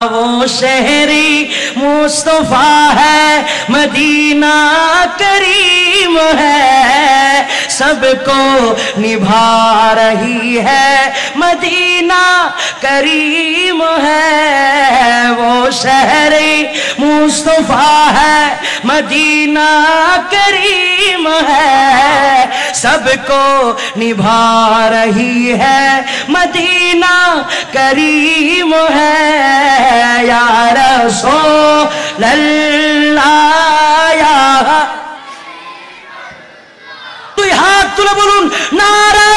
वो शहरी मुस्तफा है, मदीना करीम है, सबको निभा रही है, मदीना करीम है। वो शहरी मुस्तफा है, मदीना करीम है, सबको निभा रही है, मदीना करीम है। या रसूल अल्लाह या দুই হাত তুলে বলুন নারে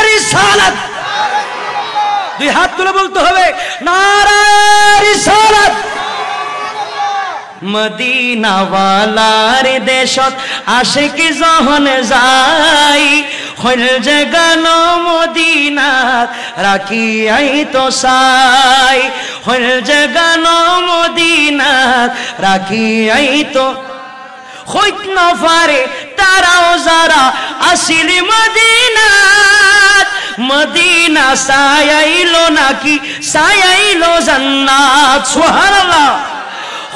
রিসালাত। দুই হাত তুলে বলতে হবে নারে রিসালাত। মদিনা ওয়ালার দেশত আশিক যখন যাই, হইল যে গান মদিনাত রাখি আই তো সাই, হইল যে গান মদিনাত রাখি আই তো হইত না পারে তারাও যারা আসিল মদিনাত। মদিনা সায়াইলো নাকি সায়াইলো জান্নাত, সুবহানাল্লাহ।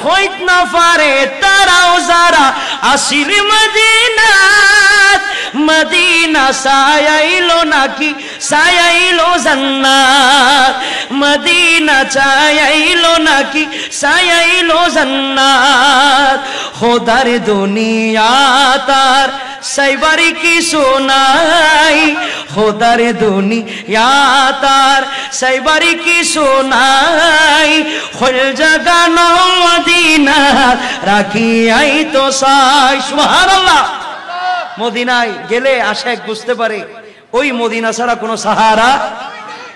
হইত না পারে তারাও যারা আসিল মদিনাত, মদিনা সায়াইলো নাকি সায়াইলো জান্নাত, মদিনা চায়াইলো নাকি সায়াইলো জান্নাত। খোদার দুনিয়া তার সাইবারি কি শোনাই, খোদার দুনিয়া তার সাইবারি কি শোনাই, হল জাগানো মদিনা রাখি আই তো সাই, সুবহানাল্লাহ। মদিনায় গেলে আশিক বুঝতে পারে ওই মদিনা ছাড়া কোনো সাহারা,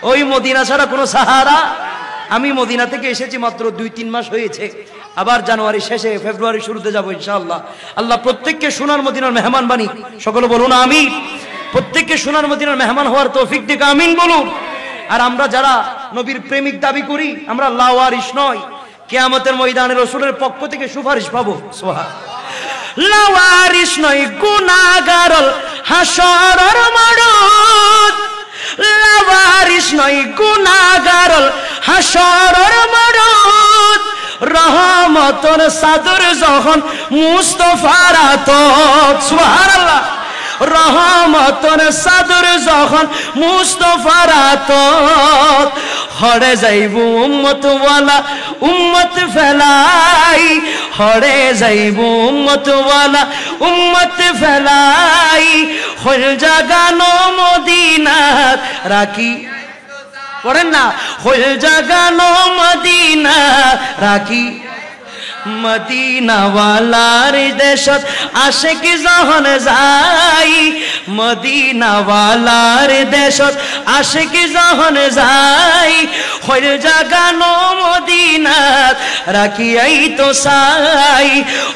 ওই মদিনা ছাড়া কোনো সাহারা। আমি মদিনা থেকে এসেছি মাত্র 2-3 মাস হয়েছে, আবার জানুয়ারি শেষে ফেব্রুয়ারি শুরুতে যাব ইনশাআল্লাহ। আল্লাহ প্রত্যেককে সোনার মদিনার মেহমান বানি, সকলে বলুন আমিন। প্রত্যেককে সোনার মদিনার মেহমান হওয়ার তৌফিক দিক আমিন বলুন। আর আমরা যারা নবীর প্রেমিক দাবি করি, আমরা লাওয়ারিস নয়, কিয়ামতের ময়দানে রাসূলের পক্ষ থেকে সুপারিশ পাবো। সুবহানাল্লাহ। লাওয়ারিস নয় গুনাহগারল হাসরের মাঠত, লাওয়ারিস নয় গুনাহগারল হাসরের মাঠত, রহমতের চাদর যখন মুস্তাফার হাতত, সুবহানাল্লাহ। রহমতের চাদর যখন মুস্তাফার হাতত, হরে যাইব উম্মত ওয়ালা উম্মত ফেলাই, হরে যাইব উম্মত ওয়ালা উম্মত ফেলাই, হল জাগানো মদিনাত রাখি, পড়েন না, হল জাগানো মদিনা রাখি। মদিনা ওয়ালার দেশত আশিক যখন যাই, মদিনা ওয়ালার দেশত আশিক যখন যাই, হল জাগানো মদিনাত রাখি আই তো সাই,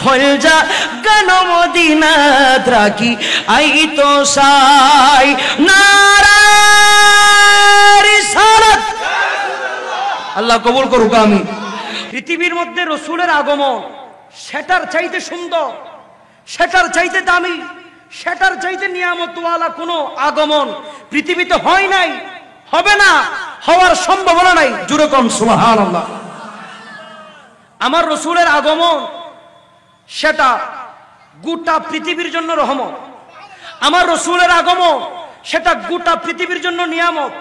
হল জাগানো মদিনাত রাখি আই তো সাই। নারে রিসালাত। আল্লাহ কবুল করুক আমিন। পৃথিবীর মধ্যে রসুলের আগমন সেটার চাইতে সুন্দর, সেটার চাইতে দামি, সেটার চাইতে নিয়ামতওয়ালা কোনো আগমন পৃথিবীতে হয় নাই, হবে না, হওয়ার সম্ভাবনা নাই। জোরে কোন সুবহানাল্লাহ। আমার রসুলের আগমন সেটা গোটা পৃথিবীর জন্য রহমত, আমার রসুলের আগমন সেটা গোটা পৃথিবীর জন্য নিয়ামত,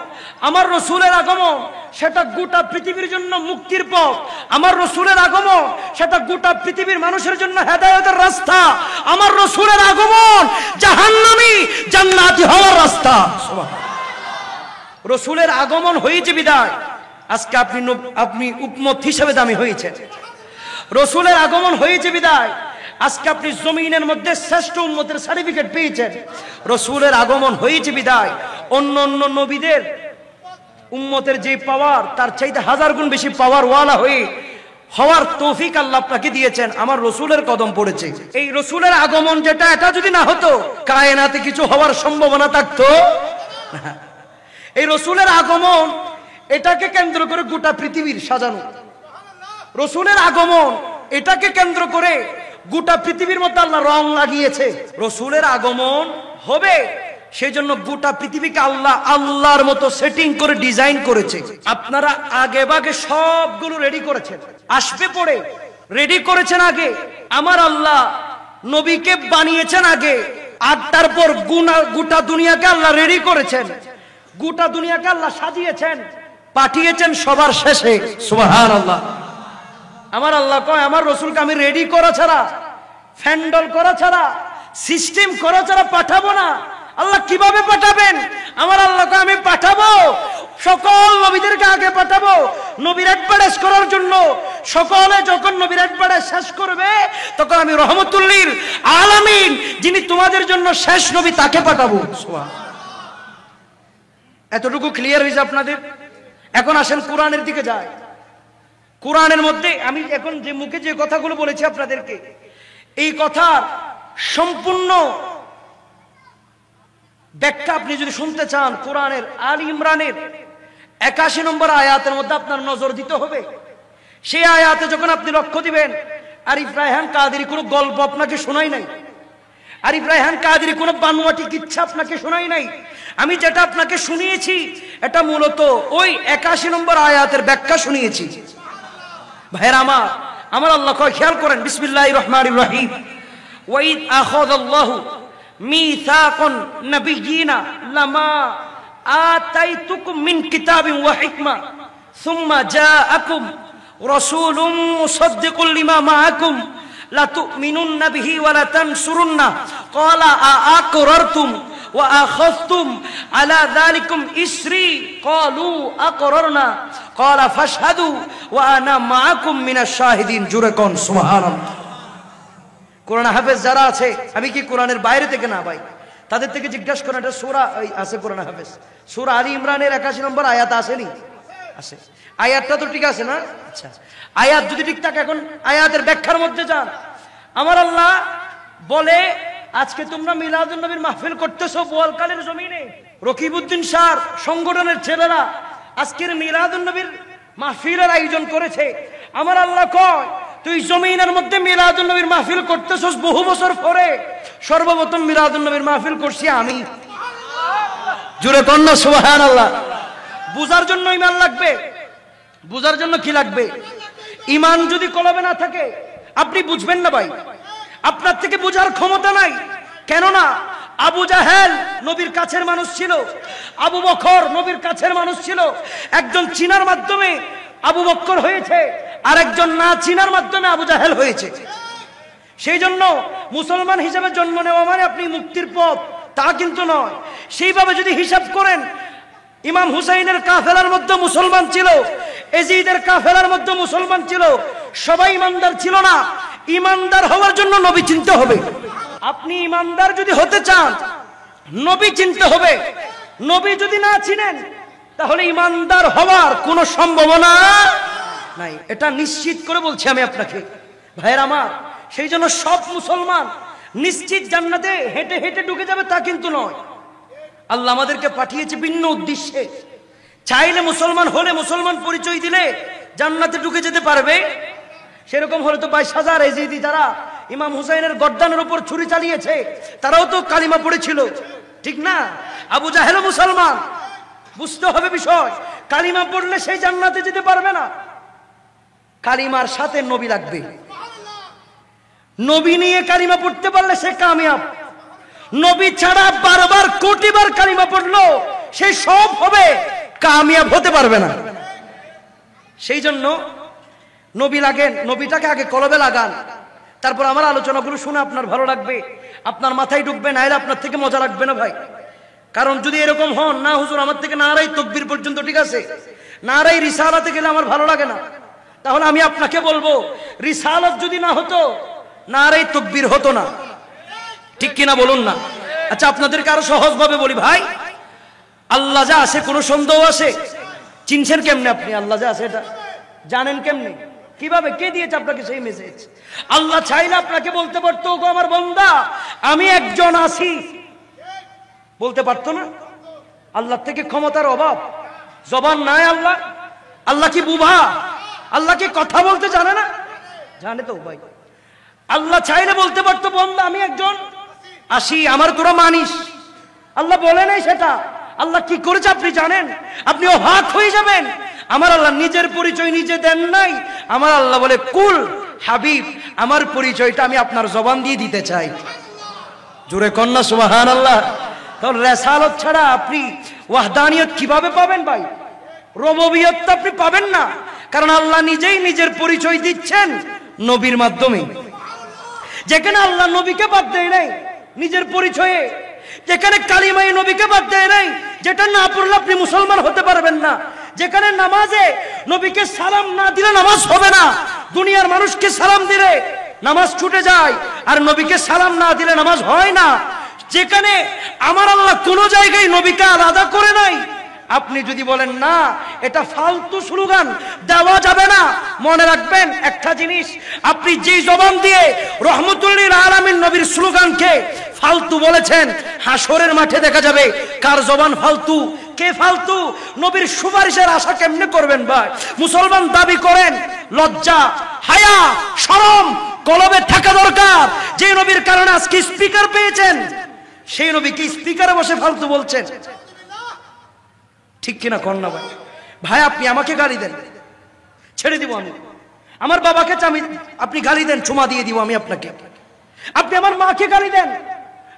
আমার রসুলের আগমন সেটা গোটা পৃথিবীর জন্য মুক্তির পথ, আমার রসুলের আগমন সেটা গোটা পৃথিবীর মানুষের জন্য হেদায়েতের রাস্তা, আমার রসুলের আগমন জাহান্নামী জান্নাতি হওয়ার রাস্তা। রসুলের আগমন হয়েছে বিদায় আজকে আপনি উম্মত হিসেবে দামি হয়েছেন। রসুলের আগমন হয়েছে বিদায় আজকে আপনি জমিনের মধ্যে শ্রেষ্ঠ উম্মতের সার্টিফিকেট পেয়েছেন। রসুলের আগমন হয়েছে বিদায় অন্য অন্য নবীদের উম্মতের যে পাওয়ার তার চাইতে 1000 গুণ বেশি পাওয়ার ওয়ালা হয়ে হওয়ার তৌফিক আল্লাহ আপনাকে দিয়েছেন। আমার রসুলের কদম পড়েছে। এই রসুলের আগমন যেটা, এটা যদি না হতো কায়নাতে কিছু হওয়ার সম্ভাবনা থাকতো। এই রসুলের আগমন এটাকে কেন্দ্র করে গোটা পৃথিবীর সাজানো, রসুলের আগমন এটাকে কেন্দ্র করে গোটা পৃথিবীর মধ্যে আল্লাহ রং লাগিয়েছে। রসুলের আগমন হবে সেই জন্য গোটা পৃথিবীকে আল্লাহ আল্লাহর মতো সেটিং করে ডিজাইন করেছে। আপনারা আগে ভাগে সবগুলো রেডি করেছেন, আসবে পড়ে রেডি করেছেন আগে। আমার আল্লাহ নবীকে বানিয়েছেন আগে, আর তারপর গোটা দুনিয়াকে আল্লাহ রেডি করেছেন, গোটা দুনিয়াকে আল্লাহ সাজিয়েছেন, পাঠিয়েছেন সবার শেষে। সুবহানাল্লাহ। আমার আল্লাহ কয় আমার রসুলকে আমি রেডি করা ছাড়া, ফ্যান্ডল করা ছাড়া, সিস্টেম করা ছাড়া পাঠাবো না। আল্লাহ কিভাবে পাঠাবেন? আমার আল্লাহকে আমি পাঠাবো, সকল নবীদেরকে আগে পাঠাবো নবীর অ্যাডভারেজ করার জন্য। সকলে যখন নবীর অ্যাডভারেজ শেষ করবে তখন আমি রহমতুল্লিল আলামিন, যিনি তোমাদের জন্য শেষ নবী, তাকে পাঠাবো। এতটুকু ক্লিয়ার হয়েছে আপনাদের? এখন আসেন কোরআনের দিকে যায়। কোরআনের মধ্যে আমি এখন যে মুখে যে কথাগুলো বলেছি আপনাদেরকে, এই কথার সম্পূর্ণ ব্যাখ্যা আপনি যদি শুনতে চান, কোরআনের আল ইমরানের 81 নম্বর আয়াতের মধ্যে আপনার নজর দিতে হবে। সেই আয়াতে যখন আপনি লক্ষ্য দিবেন, আরিফ রায়হান কাদেরী কোনো গল্প আপনাকে শোনাই নাই, আরিফ রায়হান কাদেরী কোনো বানোয়াটি কিচ্ছা আপনাকে শোনাই নাই। আমি যেটা আপনাকে শুনিয়েছি এটা মূলত ওই 81 নম্বর আয়াতের ব্যাখ্যা শুনিয়েছি। ভাইরা আমার আল্লাহ কয়, খেয়াল করেন, বিসমিল্লাহির রহমানির রহিম। ওয়াইদ আখাযাল্লাহু মিসাকান নাবিয়িনা লামা আতাইতুকুম মিন কিতাবিন ওয়া হিকমা সুম্মা জাআকুম রাসূলুম মুসাদ্দিকুল লিমা মাআকুম লা তুমিনুন্না বিহি ওয়া লা তানসুরুন্না ক্বালা আআকরারতুম ওয়া আখাযতুম আলা যালিকুম ইসরি ক্বালু আকরারনা ক্বালা ফাশহাদু ওয়া আনা মাআকুম মিনাশ শাহিদিন। জোরে কোন সুবহানাল্লাহ। কোরআন হাফেজ যারা আছে, আমি কি কোরআনের বাইরে থেকে না ভাই, তাদের থেকে জিজ্ঞাসা করেন, এটা সূরা আছে কোরআন হাফেজ, সূরা আলী ইমরানের 81 নম্বর আয়াত আসেনি? আছে। আয়াতটা তো ঠিক আছে না? আচ্ছা, আয়াত যদি ঠিক থাকে, এখন আয়াতের ব্যাখ্যার মধ্যে যান। আমার আল্লাহ বলে, আজকে তোমরা মিলাদুন নবীর মাহফিল করতেছো বোয়ালকালের জমিনে, রকিবউদ্দিন শাহর সংগঠনের ছেলেরা আজকের মিলাদুন নবীর মাহফিলের আয়োজন করেছে। আমার আল্লাহ কয়, তুই জমিনের মধ্যে মিলাদুন নবীর মাহফিল করতেছস বহু বছর পরে, সর্বপ্রথম মিলাদুন নবীর মাহফিল করছি আমি। জোরে কন্যা সুবহানাল্লাহ। বুঝার জন্য ঈমান লাগবে। বুঝার জন্য কি লাগবে? ঈমান যদি কলবে না থাকে আপনি বুঝবেন না ভাই, আপনার থেকে বুঝার ক্ষমতা নাই। কেননা আবু জাহেল নবীর কাছের মানুষ ছিল, আবু বকর নবীর কাছের মানুষ ছিল। একজন চিনার মাধ্যমে আবু বকর হয়েছে, আর একজন না চিনার মাধ্যমে আবু জাহেল হয়েছে। সেই জন্য মুসলমান হিসেবে জন্ম নেওয়া মানে আপনি মুক্তির পথ, তা কিন্তু নয়। সেইভাবে যদি হিসাব করেন, ইমাম হুসাইনের কাফেলার মধ্যে মুসলমান ছিল, এজিদের কাফেলার মধ্যে মুসলমান ছিল, সবাই ইমানদার ছিল না। ইমানদার হওয়ার জন্য নবী চিনতে হবে। আপনি ইমানদার যদি হতে চান, নবী চিনতে হবে। নবী যদি না চিনেন, তাহলে ইমানদার হওয়ার কোনো সম্ভাবনা নাই, এটা নিশ্চিত করে বলছি আমি আপনাকে। ভাইয়ের আমার, সেই জন্য সব মুসলমান নিশ্চিত জান্নাতে হেঁটে হেঁটে ঢুকে যাবে তা কিন্তু নয়। আল্লাহ আমাদেরকে পাঠিয়েছে ভিন্ন উদ্দেশ্যে। চাইলে মুসলমান হলে, মুসলমান পরিচয় দিলে জান্নাতে ঢুকে যেতে পারবে। সেরকম হলে তো 22,000 এজিদি যারা ইমাম হুসাইনের গর্দানের উপর ছুরি চালিয়েছে, তারাও তো কালিমা পড়েছিল, ঠিক না? আবু জাহেলও মুসলমান। বুঝতে হবে বিষয়, কালিমা পড়লে সেই জান্নাতে যেতে পারবে না। কালিমার সাথে নবী লাগবে। নবী নিয়ে কালিমা পড়তে পারলে সে কামিয়াব। নবী ছাড়া বারবার কোটিবার কালিমা পড়লো, সে সব হবে, কামিয়াব হতে পারবে না। সেই জন্য নবী লাগেন, নবীটাকে আগে কলবে লাগান, তারপর আমার আলোচনাগুলো শুনে আপনার ভালো লাগবে, আপনার মাথায় ঢুকবে, নাহলে আপনার থেকে মজা লাগবে না ভাই। কারণ যদি এরকম হন, না হুজুর আমার থেকে নারাই তাকবীর পর্যন্ত ঠিক আছে, নারাই রিসালাতে গেলে আমার ভালো লাগে না, তাহলে আমি আপনাকে বলবো, রিসালাত যদি না হতো, নারাই তাকবীর হতো না, ঠিক কিনা বলুন না? আচ্ছা, আপনাদেরকে আরো সহজ ভাবে বলি ভাই, আল্লাহ যা আছে কোনো সন্দেহ আছে? চিনছেন কেমনে আপনি আল্লাহ যা আছে? এটা জানেন কেমনে? কিভাবে? কে দিয়েছে আপনাকে সেই মেসেজ? আল্লাহ চাইলে আপনাকে বলতে পারতো, গো আমার বান্দা আমি একজন আছি, বলতে পারতো না? আল্লাহ থেকে ক্ষমতার অভাব, জবান নাই আল্লাহ? আল্লাহ কি বুভা? আল্লাহ কি কথা বলতে জানে না? জানে তো ভাই। আল্লাহ চাইলে বলতে পারতো, বান্দা আমি একজন আসি, আমার তোরা মানিস, আল্লাহ বলে নাই সেটা। আল্লাহ কি করেছে আপনি জানেন? আপনি অবাক হয়ে যাবেন। আমার আল্লাহ নিজের পরিচয় নিজে দেন নাই। আমার আল্লাহ বলে, কুল হাবিব, আমার পরিচয়টা আমি আপনার জবান দিয়ে দিতে চাই। জোরে কন্যা সুবহানাল্লাহ। তাহলে রিসালাত ছাড়া আপনি ওয়াহদানিয়ত কিভাবে পাবেন ভাই? রুবুবিয়ত তো আপনি পাবেন না, কারণ আল্লাহ নিজেই নিজের পরিচয় দিচ্ছেন নবীর মাধ্যমে। যেখানে আল্লাহ নবীকে বাদ দেয় নাই নিজের পরিচয়ে, যেখানে কালিমায়ে নবীকে বাদ দেয় নাই, যেটা না পড়লে আপনি মুসলমান হতে পারবেন না, যেখানে নামাজে নবীকে সালাম না দিলে নামাজ হবে না, দুনিয়ার মানুষকে সালাম দিলে নামাজ ছুটে যায়, আর নবীকে সালাম না দিলে নামাজ হয় না, যেখানে আমার আল্লাহ কোন জায়গায় নবীকে আলাদা করে নাই, আপনি যদি বলেন না এটা ফালতু স্লোগান দেওয়া যাবে না, মনে রাখবেন একটা জিনিস, আপনি যেই জবান দিয়ে রহমতুল লিল আলামিন নবীর স্লোগানকে ফালতু বলেছেন, হাসরের মাঠে দেখা যাবে কার জবান ফালতু, কে ফালতু। নবীর সুপারিশের আশা কেমনে করবেন ভাই? মুসলমান দাবি করেন, লজ্জা হায়া শরম কলবে থাকা দরকার। যে নবীর কারণে আজকে স্পিকার পেয়েছেন, সেই নবীকে স্পিকারে বসে ফালতু বলছেন, ঠিক কিনা কন্যা ভাই? ভাই আপনি আমাকে গালি দেন, ছেড়ে দিব আমি। আমার বাবাকে আপনি গালি দেন, চুমা দিয়ে দিব আমি আপনাকে। আপনি আমার মাকে গালি দেন,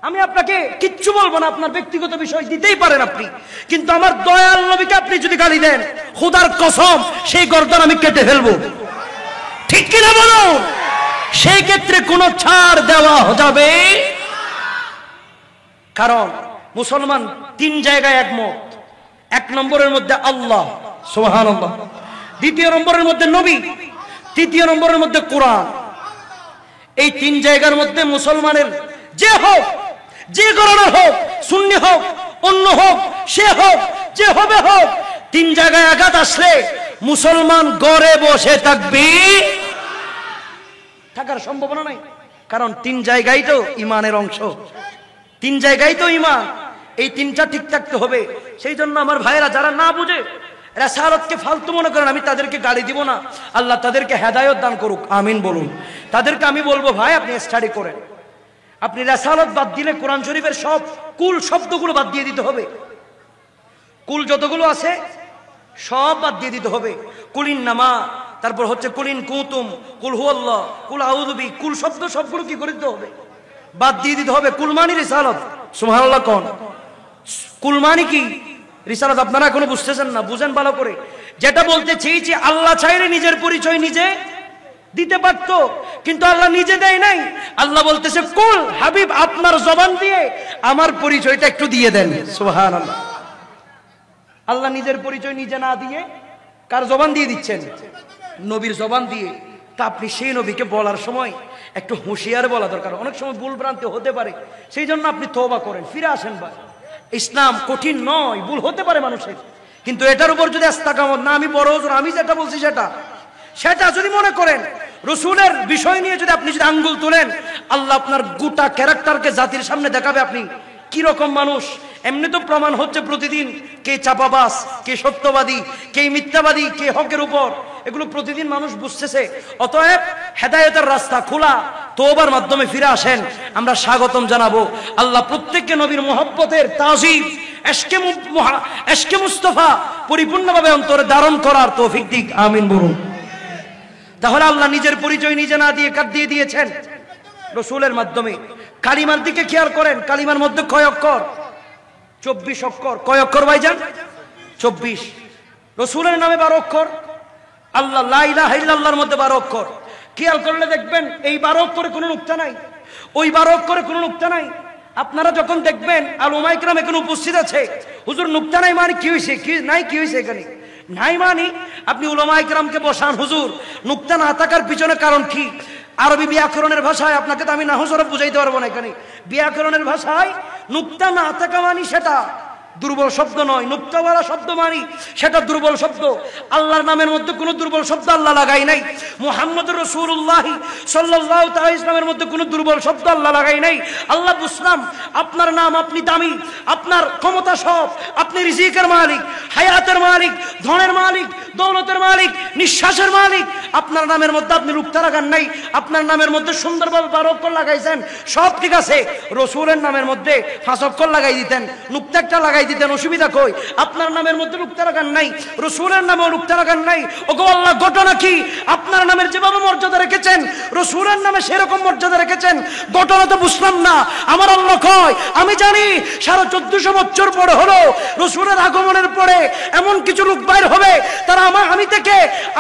আমি আপনাকে কিচ্ছু বলবো না, আপনার ব্যক্তিগত বিষয় দিতেই পারেন আপনি। কিন্তু আমার দয়াল নবীকে আপনি যদি গালি দেন, খোদার কসম সেই গর্দান আমি কেটে ফেলবো, ঠিক কিনা বলুন? সেই ক্ষেত্রে কোনো ছাড় দেওয়া যাবে, কারণ মুসলমান তিন জায়গায় একমত। এক নম্বরের মধ্যে আল্লাহ সুবহানাল্লাহ, দ্বিতীয় নম্বরের মধ্যে নবী, তৃতীয় নম্বরের মধ্যে কোরআন। এই তিন জায়গার মধ্যে মুসলমানের যে হোক, যে ঘরানার হোক, সুন্নি হোক, অন্য হোক, সে হোক, যে হবে হোক, তিন জায়গায় আঘাত আসলে মুসলমান গড়ে বসে থাকবে, থাকার সম্ভাবনা নাই। কারণ তিন জায়গায় তো ইমানের অংশ, তিন জায়গায় তো ইমান, এই তিনটা ঠিক থাকতে হবে। সেই জন্য আমার ভাইয়েরা যারা না বুঝে রিসালাতকে ফালতু মনে করেন, আমি তাদেরকে গালি দিব না, আল্লাহ তাদেরকে হেদায়েত দান করুক, আমিন বলুন। তাদেরকে আমি বলবো, ভাই আপনি স্টাডি করেন। আপনি রিসালাত বাদ দিলে কোরআন শরীফের সব কুল শব্দগুলো বাদ দিয়ে দিতে হবে। কুল যতগুলো আছে সব বাদ দিয়ে দিতে হবে। কুলিন নামা, তারপর হচ্ছে কুলিন কুতুম, কুল হুয়াল্লাহ, কুল আউযু বি, কুল শব্দ সবগুলো কি করে দিতে হবে? বাদ দিয়ে দিতে হবে। কুল মানে রিসালাত, সুবহানাল্লাহ কোন? কুল মানে কি? রিসালাত আপনারা এখনো বুঝতেছেন না, বুঝেন ভালো করে। যেটা বলতে চেয়েছি, আল্লাহ চাইলে নিজের পরিচয় নিজে দিতে পারতো, কিন্তু আল্লাহ নিজে দেয় নাই। আল্লাহ বলতেছে, কুল হাবিব আপনার জবান দিয়ে আমার পরিচয়টা একটু দিয়ে দেন। সুবহানাল্লাহ। আল্লাহ নিজের পরিচয় নিজে না দিয়ে কার জবান দিয়ে দিচ্ছেন? নবীর জবান দিয়ে। তা আপনি সেই নবীকে বলার সময় একটু হুঁশিয়ার বলা দরকার। অনেক সময় ভুল ভ্রান্তি হতে পারে, সেই জন্য আপনি তওবা করেন, ফিরে আসেন ভাই। ইসলাম কঠিন নয়, ভুল হতে পারে মানুষের, কিন্তু এটার উপর যদি ইস্তেকামত না, আমি বড় হুজুর আমি যেটা বলছি সেটা যদি মনে করেন, রসুলের বিষয় নিয়ে যদি আপনি যদি আঙ্গুল তোলেন, আল্লাহ আপনার গোটা ক্যারেক্টারকে জাতির সামনে দেখাবে আপনি কি রকম মানুষ। এমনি তো প্রমাণ হচ্ছে প্রতিদিন, কে চাপাবাজ, কে সত্যবাদী, কে মিথ্যাবাদী, কে হকের উপর, এগুলো প্রতিদিন মানুষ বুঝতেছে। অতএব হেদায়েতের রাস্তা খোলা, তওবার মাধ্যমে ফিরে আসেন, আমরা স্বাগতম জানাবো। আল্লাহ প্রত্যেককে নবীর মুহাব্বতের তাজিম, এশকে মুস্তাফা পরিপূর্ণভাবে অন্তরে ধারণ করার তৌফিক দিক, আমিন বলুন। তাহলে আল্লাহ নিজের পরিচয় নিজে না দিয়ে কার দিয়ে দিয়েছেন? রসুলের মাধ্যমে। কালিমার দিকে খেয়াল করেন, কালিমার মধ্যে কয় অক্ষর? 24 অক্ষর। কয় অক্ষর ভাইজান? 24। রসুলের নামে 12 অক্ষর, আল্লাহ লা ইলাহা ইল্লাল্লাহর মধ্যে 12 অক্ষর। খেয়াল করলে দেখবেন এই 12 অক্ষরে কোনো নুকতা নাই, ওই 12 অক্ষরে কোনো নুকতা নাই। আপনারা যখন দেখবেন উলামায়ে কেরাম এখানে উপস্থিত আছে, হুজুর নুকতা নাই মানে কি হয়েছে? কি নাই, কি হয়েছে এখানে? নাই মানে আপনি উলামায়ে কেরামকে বসান, হুজুর নুকতা না থাকার পিছনে কারণ কি? আরবি ব্যাকরণের ভাষায়, আপনাকে তো আমি নাহু সরফ বুঝাইতে পারবো না এখানে। ব্যাকরণের ভাষায় নুকতা না থাকা মানে সেটা দুর্বল শব্দ নয়, নুকতাওয়ালা শব্দ মানি সেটা দুর্বল শব্দ। আল্লাহর নামের মধ্যে কোনো দুর্বল শব্দ আল্লাহ লাগাই নাই। মুহাম্মদুর রাসূলুল্লাহ সাল্লাল্লাহু তাআলা ইসলামের মধ্যে কোনো দুর্বল শব্দ আল্লাহ লাগাই নাই। আল্লাহ বুঝলাম আপনার নাম আপনি দামি, আপনার ক্ষমতা সব, আপনি রিজিকের মালিক, হায়াতের মালিক, ধনের মালিক, দৌলতের মালিক, নিঃশ্বাসের মালিক। আপনার নামের মধ্যে আপনি রুক্তা লাগান নাই, আপনার নামের মধ্যে সুন্দরভাবে 12 অক্ষর লাগাইছেন, সব ঠিক আছে। রসুলের নামের মধ্যে 5 অক্ষর লাগাই দিতেন, নুক্তা একটা লাগাই দিতেন, অসুবিধা কই? আপনার নামের মধ্যে রুক্তা লাগান নাই, রসুলের নামেও রুক্তা লাগান নাই। ওগো আল্লাহ, ঘটনা কি? আপনার নামের যেভাবে মর্যাদা রেখেছেন, রসুলের নামে সেরকম মর্যাদা রেখেছেন, ঘটনা তো বুঝলাম না। আমার আল্লাহ কয়, আমি জানি 1450 বছর পরে হলো রসুলের আগমনের পরে এমন কিছু লোক বাইর হবে, তারা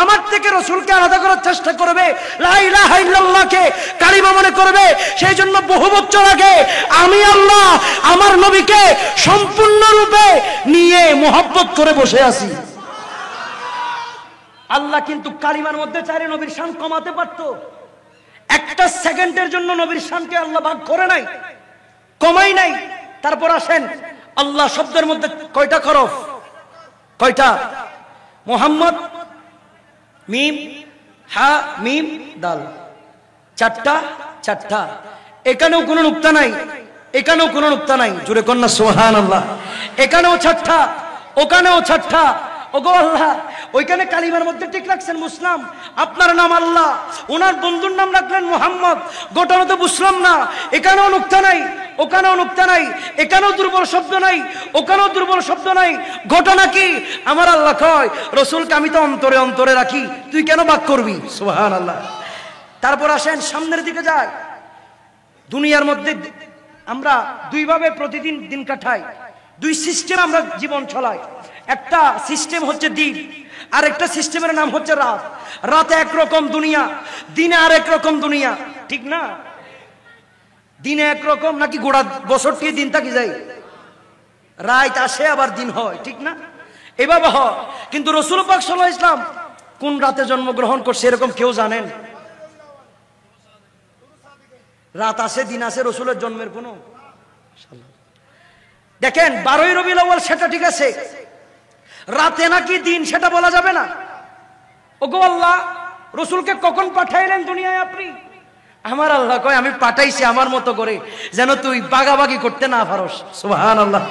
আমার থেকে রসুলকে আলাদা করার চেষ্টা করবে, লা ইলাহা ইল্লাল্লাহকে কালিমা মনে করবে। সেই জন্য বহু বছর আগে আমি আল্লাহ আমার নবীকে সম্পূর্ণরূপে নিয়ে মোহাব্বত করে বসে আছি। আল্লাহ কিন্তু কালিমার মধ্যে চাইলে নবীর শান কমাতে পারতো। একটা সেকেন্ডের জন্য নবীর শানকে আল্লাহ ভাগ করে নাই, কমাই নাই। তারপর আসেন, আল্লাহ শব্দের মধ্যে কয়টা হরফ? কয়টা? মুহাম্মদ, মিম, হা, মিম, দাল, চারটা। এখানেও কোনো নুক্তা নাই, এখানেও কোনো নুক্তা নাই। জোরে কন্যা সুবহানাল্লাহ। এখানেও চারটা, ওখানেও চারটা। ওগো আল্লাহ, ওইখানে কালিমার মধ্যে ঠিক রাখছেন মুসলাম, আপনার নাম আল্লাহ, ওনার বন্ধুর নাম রাখলেন মুহাম্মদ, ঘটনা তো বুঝলাম না। এখানেও নুক্তা নাই, ওখানেও নুক্তা নাই, এখানেও দুর্বল শব্দ নাই, ওখানেও দুর্বল শব্দ নাই। ঘটনা কি? আমার আল্লাহ কয়, রসুলকে আমি তো অন্তরে অন্তরে রাখি, তুই কেন বাক করবি? সুবহানাল্লাহ। তারপর আসেন, সামনের দিকে যায়। দুনিয়ার মধ্যে আমরা দুইভাবে প্রতিদিন দিন কাটাই, দুই সিস্টেম আমরা জীবন চলাই। একটা সিস্টেম হচ্ছে দিন, আর একটা সিস্টেমের নাম হচ্ছে রাত। রাতে একরকম দুনিয়া, দিনে আরেক রকম দুনিয়া, ঠিক না? দিনে একরকম নাকি গোড়া বছরটি দিন থাকি যায়, রাত আসে আবার দিন হয়, ঠিক না? এভাবে হয়। কিন্তু রাসূল পাক সাল্লাল্লাহু আলাইহি ওয়াসাল্লাম কোন রাতে জন্মগ্রহণ করছে এরকম কেউ জানেন? রাত আসে দিন আসে, রসুলের জন্মের কোনো দেখেন 12ই রবিউল আউয়াল সেটা ঠিক আছে, রাতে নাকি দিন সেটা বলা যাবে না। ওগো আল্লাহ, রসুলকে কখন পাঠাইলেন দুনিয়ায় আপনি? আমার আল্লাহ কয়, আমি পাঠাইছি আমার মতো করে, যেন তুই বাগাবাগি করতে না পারস। সুবহানাল্লাহ।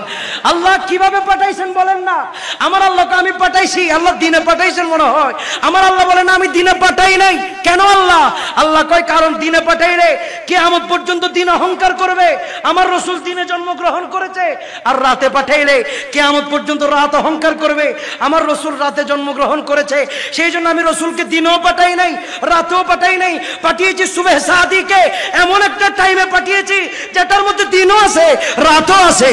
আল্লাহ কিভাবে পাঠাইছেন বলেন না? আমার আল্লাহকে আমি পাঠাইছি, আল্লাহ দিনে পাঠাইছেন মনে হয়। আমার আল্লাহ বলে না, আমি দিনে পাঠাই নাই। কেন আল্লাহ? আল্লাহ কয়, কারণ দিনে পাঠাইলে কিয়ামত পর্যন্ত দিন অহংকার করবে, আমার রসুল দিনে জন্মগ্রহণ করেছে। আর রাতে পাঠাইলে কিয়ামত পর্যন্ত রাত অহংকার করবে, আমার রসুল রাতে জন্মগ্রহণ করেছে। সেই জন্য আমি রসুলকে দিনেও পাঠাই নাই, রাতেও পাঠাই নাই, পাঠিয়েছি সুবহ সাদিকে, এমন একটা টাইমে পাঠিয়েছি যেটার মধ্যে দিনও আছে রাতও আছে।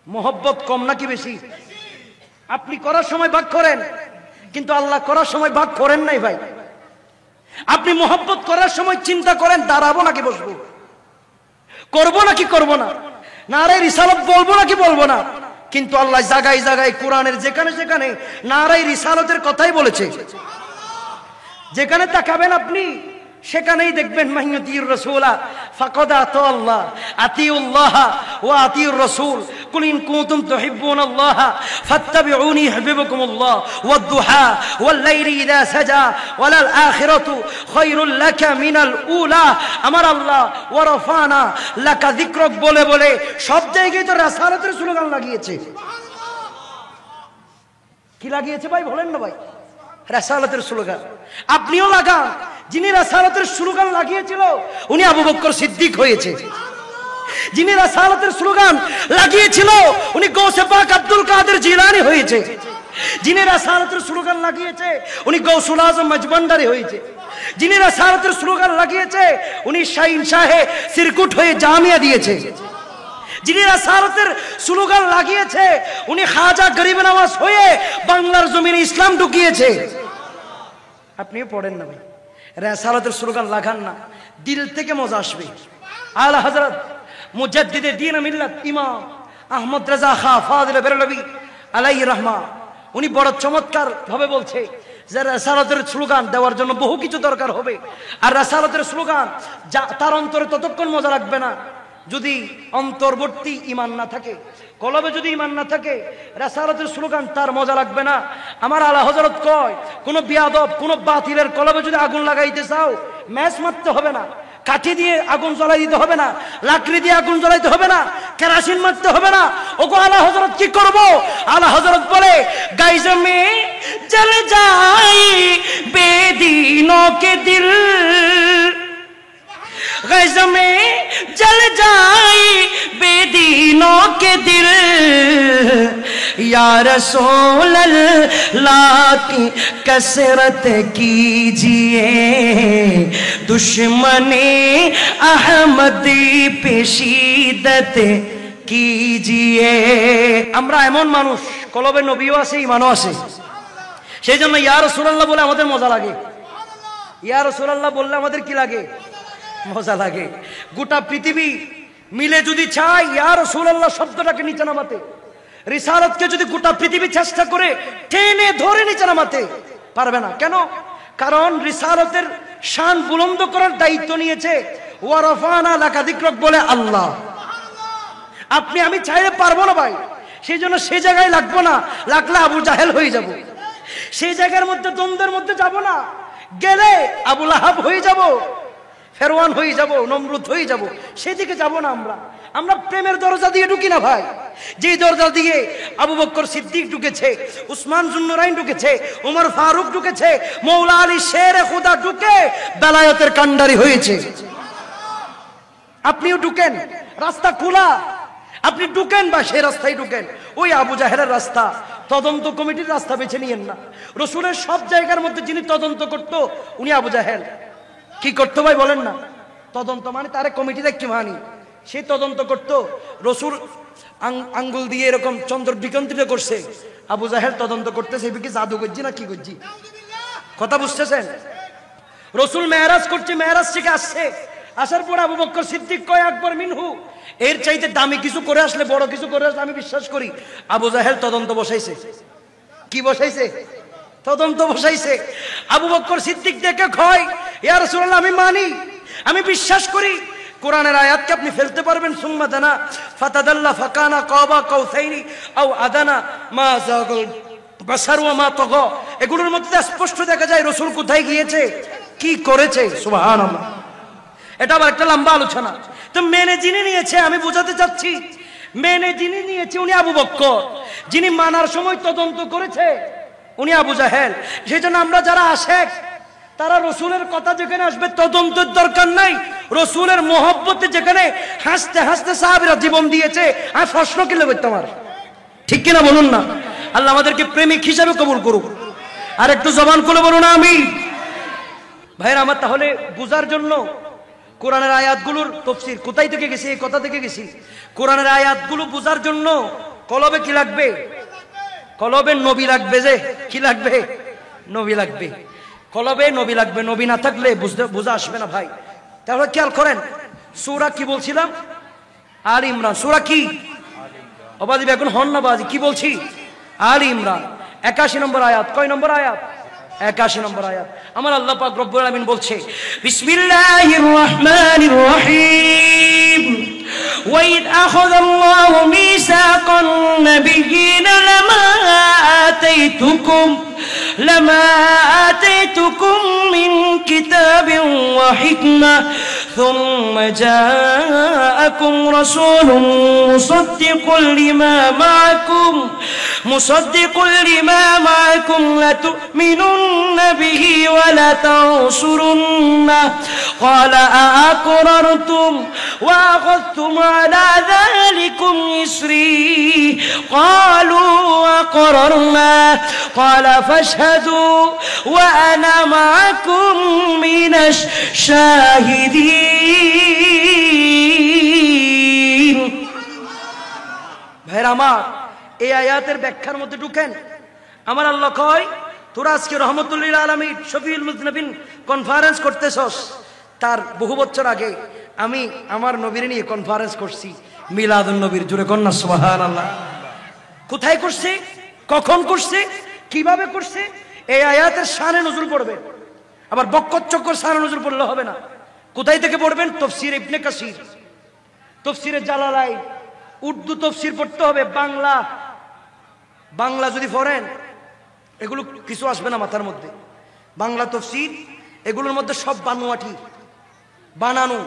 মোহব্বত কম নাকি বেশি? আপনি করার সময় ভাগ করেন, কিন্তু আল্লাহ করার সময় ভাগ করেন নাই ভাই। আপনি মোহব্বত করার সময় চিন্তা করেন, দাঁড়াবো নাকি বসবো, করবো নাকি করবো না, নারায়ে রিসালাত বলবো নাকি বলবো না। কিন্তু আল্লাহ জায়গায় জায়গায় কোরআনের যেখানে যেখানে নারায়ে রিসালাতের কথাই বলেছে। যেখানে তাকাবেন আপনি সেখানেই দেখবেন মাইয়ুতির রাসূলা ফাকাদ আতাল্লাহ, আতিউল্লাহ ওয়া আতিউর রাসূল, কুল ইন কুনতুম তুহিব্বুনাল্লাহ ফাত্তাবিউনি ইউহিব্বুকুমুল্লাহ ওয়াদ-দুহা ওয়াল-লাইলি ইযা সাজা ওয়ালাল আখিরাতু খায়রুল লাকা মিনাল উলা। আমার আল্লাহ ওয়া রাফানা লাকা যিকরক বলে বলে সব জায়গায় তো রাসালাতের স্লোগান লাগিয়েছে। কি লাগিয়েছে ভাই বলেন না ভাই? রাসালাতের স্লোগান। আপনিও লাগান। যিনি রাসালাতের স্লোগান লাগিয়েছিল উনি আবু বকর সিদ্দিক হয়েছে। যিনি রাসালাতের স্লোগান লাগিয়েছিল উনি গৌসে পাক আব্দুল কাদের জিলানী হয়েছে। যিনি রাসালাতের স্লোগান লাগিয়েছে উনি গৌসুল আজম মজবন্দারি হয়েছে। যিনি রাসালাতের স্লোগান লাগিয়েছে উনি শাহিন শাহে সিরকুট হয়ে জামিয়া দিয়েছে। যিনি রাসালাতের স্লোগান লাগিয়েছে উনি খাজা গরিব নওয়াজ হয়ে বাংলার জমিনে ইসলাম ঢুকিয়েছে। আপনিও পড়েন না ভাই, রাসালাতের স্লোগান লাগান না, দিল থেকে মজা আসবে। আলা হযরত মুজাদ্দিদে দ্বীন মিল্লাত ইমাম আহমদ রাজা খাঁ ফাজিল বেরলভী আলাইহি রাহমা, উনি বড় চমৎকার ভাবে বলছে যে রাসালাতের স্লোগান দেওয়ার জন্য বহু কিছু দরকার হবে। আর রাসালাতের স্লোগান তার অন্তরে ততক্ষণ মজা লাগবে না যদি অন্তর্বর্তী ঈমান না থাকে, কলবে যদি ঈমান না থাকে, রাসালাতের স্লোগান তার মজা লাগবে না। আমার আলা হযরত কয়, কোন বিয়াদব কোন বাতিলের কলবে যদি আগুন লাগাইতে চাও ম্যাচ মারতে হবে না, কাঠি দিয়ে আগুন জ্বলাই দিতে হবে না, লাকড়ি দিয়ে আগুন জ্বলাইতে হবে না, কেরাসিন মারতে হবে না। ওগো আলা হযরত কি করব? আলা হযরত বলে গাইজ মে জল যাই বেদীনों के दिल, गैज़ में जल जाए बेदीनों के दिल, या रसूल अल्लाह की कसरत कीजिए, दुश्मने अहमदी पे शिद्दत कीजिए। আমরা এমন মানুষ, কলবে নবীও আছে, ঈমানও আছে। সেই জন্য ইয়া রাসূলুল্লাহ বলে আমাদের মজা লাগে। ইয়া রাসূলুল্লাহ বললে আমাদের কি লাগে? মজা লাগে। গোটা পৃথিবী মিলে যদি চায় ইয়া রাসূলুল্লাহ শব্দটাকে নিচে নামাতে, রিসালাতকে যদি গোটা পৃথিবী চেষ্টা করে টেনে ধরে নিচে নামাতে পারবে না। কেন? কারণ রিসালাতের শান বুলন্দ করার দায়িত্ব নিয়েছে ওয়া রাফানা লাকা যিকরাক বলে আল্লাহ। আপনি আমি চাইলে পারবো না ভাই। সেই জন্য সেই জায়গায় লাগবো না, লাগলে আবু জাহেল হয়ে যাব। সেই জায়গার মধ্যে দ্বন্দ্বের মধ্যে যাব না, গেলে আবু লাহাব হয়ে যাব, ফেরওয়ান হয়ে যাব, নমরুদ হয়ে যাব। সেদিকে যাব না। আমরা প্রেমের দরজা দিয়ে ঢুকি না ভাই। যেই দরজা দিয়ে আবু বকর সিদ্দিক ঢুকেছে, উসমান জুন্নুরাইন ঢুকেছে, ওমর ফারুক ঢুকেছে, মৌলা আলী শেরে খুদা ঢুকে বেলায়েতের কান্ডারি হয়েছে। আপনিও ঢুকেন, রাস্তা খোলা, আপনি ঢুকেন বা সেই রাস্তায় ঢুকেন। ওই আবু জাহেলের রাস্তা, তদন্ত কমিটির রাস্তা বেছে নিয়েন না। রসুলের সব জায়গার মধ্যে যিনি তদন্ত করতো উনি আবু জাহেল। কি করতো ভাই বলেন না? তদন্ত মানে তারে কমিটি দেখতে মানি, সে তদন্ত করতো। রসুল আঙ্গুল দিয়ে এরকম চন্দ্র বিকন্ত্রিত করছে, আবু জাহেল তদন্ত করতেছে কি জাদু করছি না কি করছি। কথা বুঝতেছেন? রসুল মেহরাজ করছে, মেহরাজ থেকে আসছে, আসার পর আবু বকর সিদ্দিক কয় আকবর মিনহু, এর চাইতে দামি কিছু করে আসলে, বড় কিছু করে আসলে আমি বিশ্বাস করি। আবু জাহেল তদন্ত বসাইছে। কি বসাইছে? তদন্ত বসাইছে। আবু বকর সিদ্দিক দেখে কয় ইয়া রাসূলুল্লাহ আমি মানি, আমি বিশ্বাস করি। কোরআনের আয়াতকে আপনি ফেলতে পারবেন? সুম্মা দানা ফাতাদাল্লা ফাকানা কাবা কাউসাইনি আও আদানা মা যাগাল বাসার ওয়া মা তাগা। এগুলোর মধ্যে স্পষ্ট দেখা যায় রাসূল কোথায় গিয়েছে, কি করেছে। সুবহানাল্লাহ। এটা আবার একটা লম্বা আলোচনা। তো মেনে যিনি নিয়েছে, আমি বোঝাতে চাচ্ছি, মেনে যিনি নিয়েছে উনি আবু বকর, যিনি মানার সময় তদন্ত করেছে উনি আবু জাহেল। সেই জন্য আমরা যারা আশেক, তারা রসুলের কথা যেখানে আসবে তদন্তের দরকার নাই। রসুলের মহব্বতে যেখানে হাসতে হাসতে সাহাবীরা জীবন দিয়েছে, আর প্রশ্ন কি লাগবে তোমার? ঠিক কিনা বলুন না? আল্লাহ আমাদেরকে প্রেমিক হিসাবে কবুল করুক। আর একটু জবান খুলে বলুন আমিন। ভাইরা আমার, তাহলে বুঝার জন্য কোরআনের আয়াতগুলোর তাফসীর কোথায় থেকে গেছে, এই কথা থেকে গেছি। কোরআনের আয়াতগুলো বুঝার জন্য কলবে কি লাগবে? কলবে নবী লাগবে। যে কি লাগবে? নবী লাগবে। কলবে নবী লাগবে। নবী না থাকলে বুঝা আসবে না ভাই। তাহলে খেয়াল করেন, সূরা কি বলছিলাম? আল ইমরান। সূরা কি? অবাদি এখন হন না বাজি, কি বলছি? আল ইমরান 81 নম্বর আয়াত। কয় নম্বর আয়াত? 81 নম্বর আয়াত। আমার আল্লাহ পাক রব্বুল আলামিন বলছে বিসমিল্লাহির রহমানির রহিম وَإِذْ أَخَذَ اللَّهُ مِيثَاقَ النَّبِيِّينَ لما آتيتكم من كتاب وحكمة ثم جاءكم رسول مصدق لما معكم لتؤمنن به ولتنصرنه قال أأقررتم وأخذتم على ذلكم إصري قالوا أقررنا قال فاشهدوا وأنا معكم من الشاهدين। ভাইরা আমার, এই আয়াতের ব্যাখ্যার মধ্যে ঢুকেন। আমার আল্লাহ কয় তোরা আজকে রহমতুল্লিল আলামিন শফিউল মুজনিবিন কনফারেন্স করতেছস, তার বহু বছর আগে আমি আমার নবীর নিয়ে কনফারেন্স করছি, মিলাদুন নবীর। জোরে কন্যা সুবহানাল্লাহ। কোথায় করছে, কখন করছে, কিভাবে করছে, এই আয়াতের শানে নজরুল পড়বে। আবার বক্কর শানে নজরুল পড়লে হবে না। কোথায় থেকে পড়বেন? তাফসীর ইবনে কাসির, তাফসীরে জালালাইন, উর্দু তাফসীর পড়তে হবে। বাংলা যদি পড়েন এগুলো কিছু আসবে না মাথার মধ্যে। বাংলা তাফসীর এগুলোর মধ্যে সব বানোয়াটি, বানানো।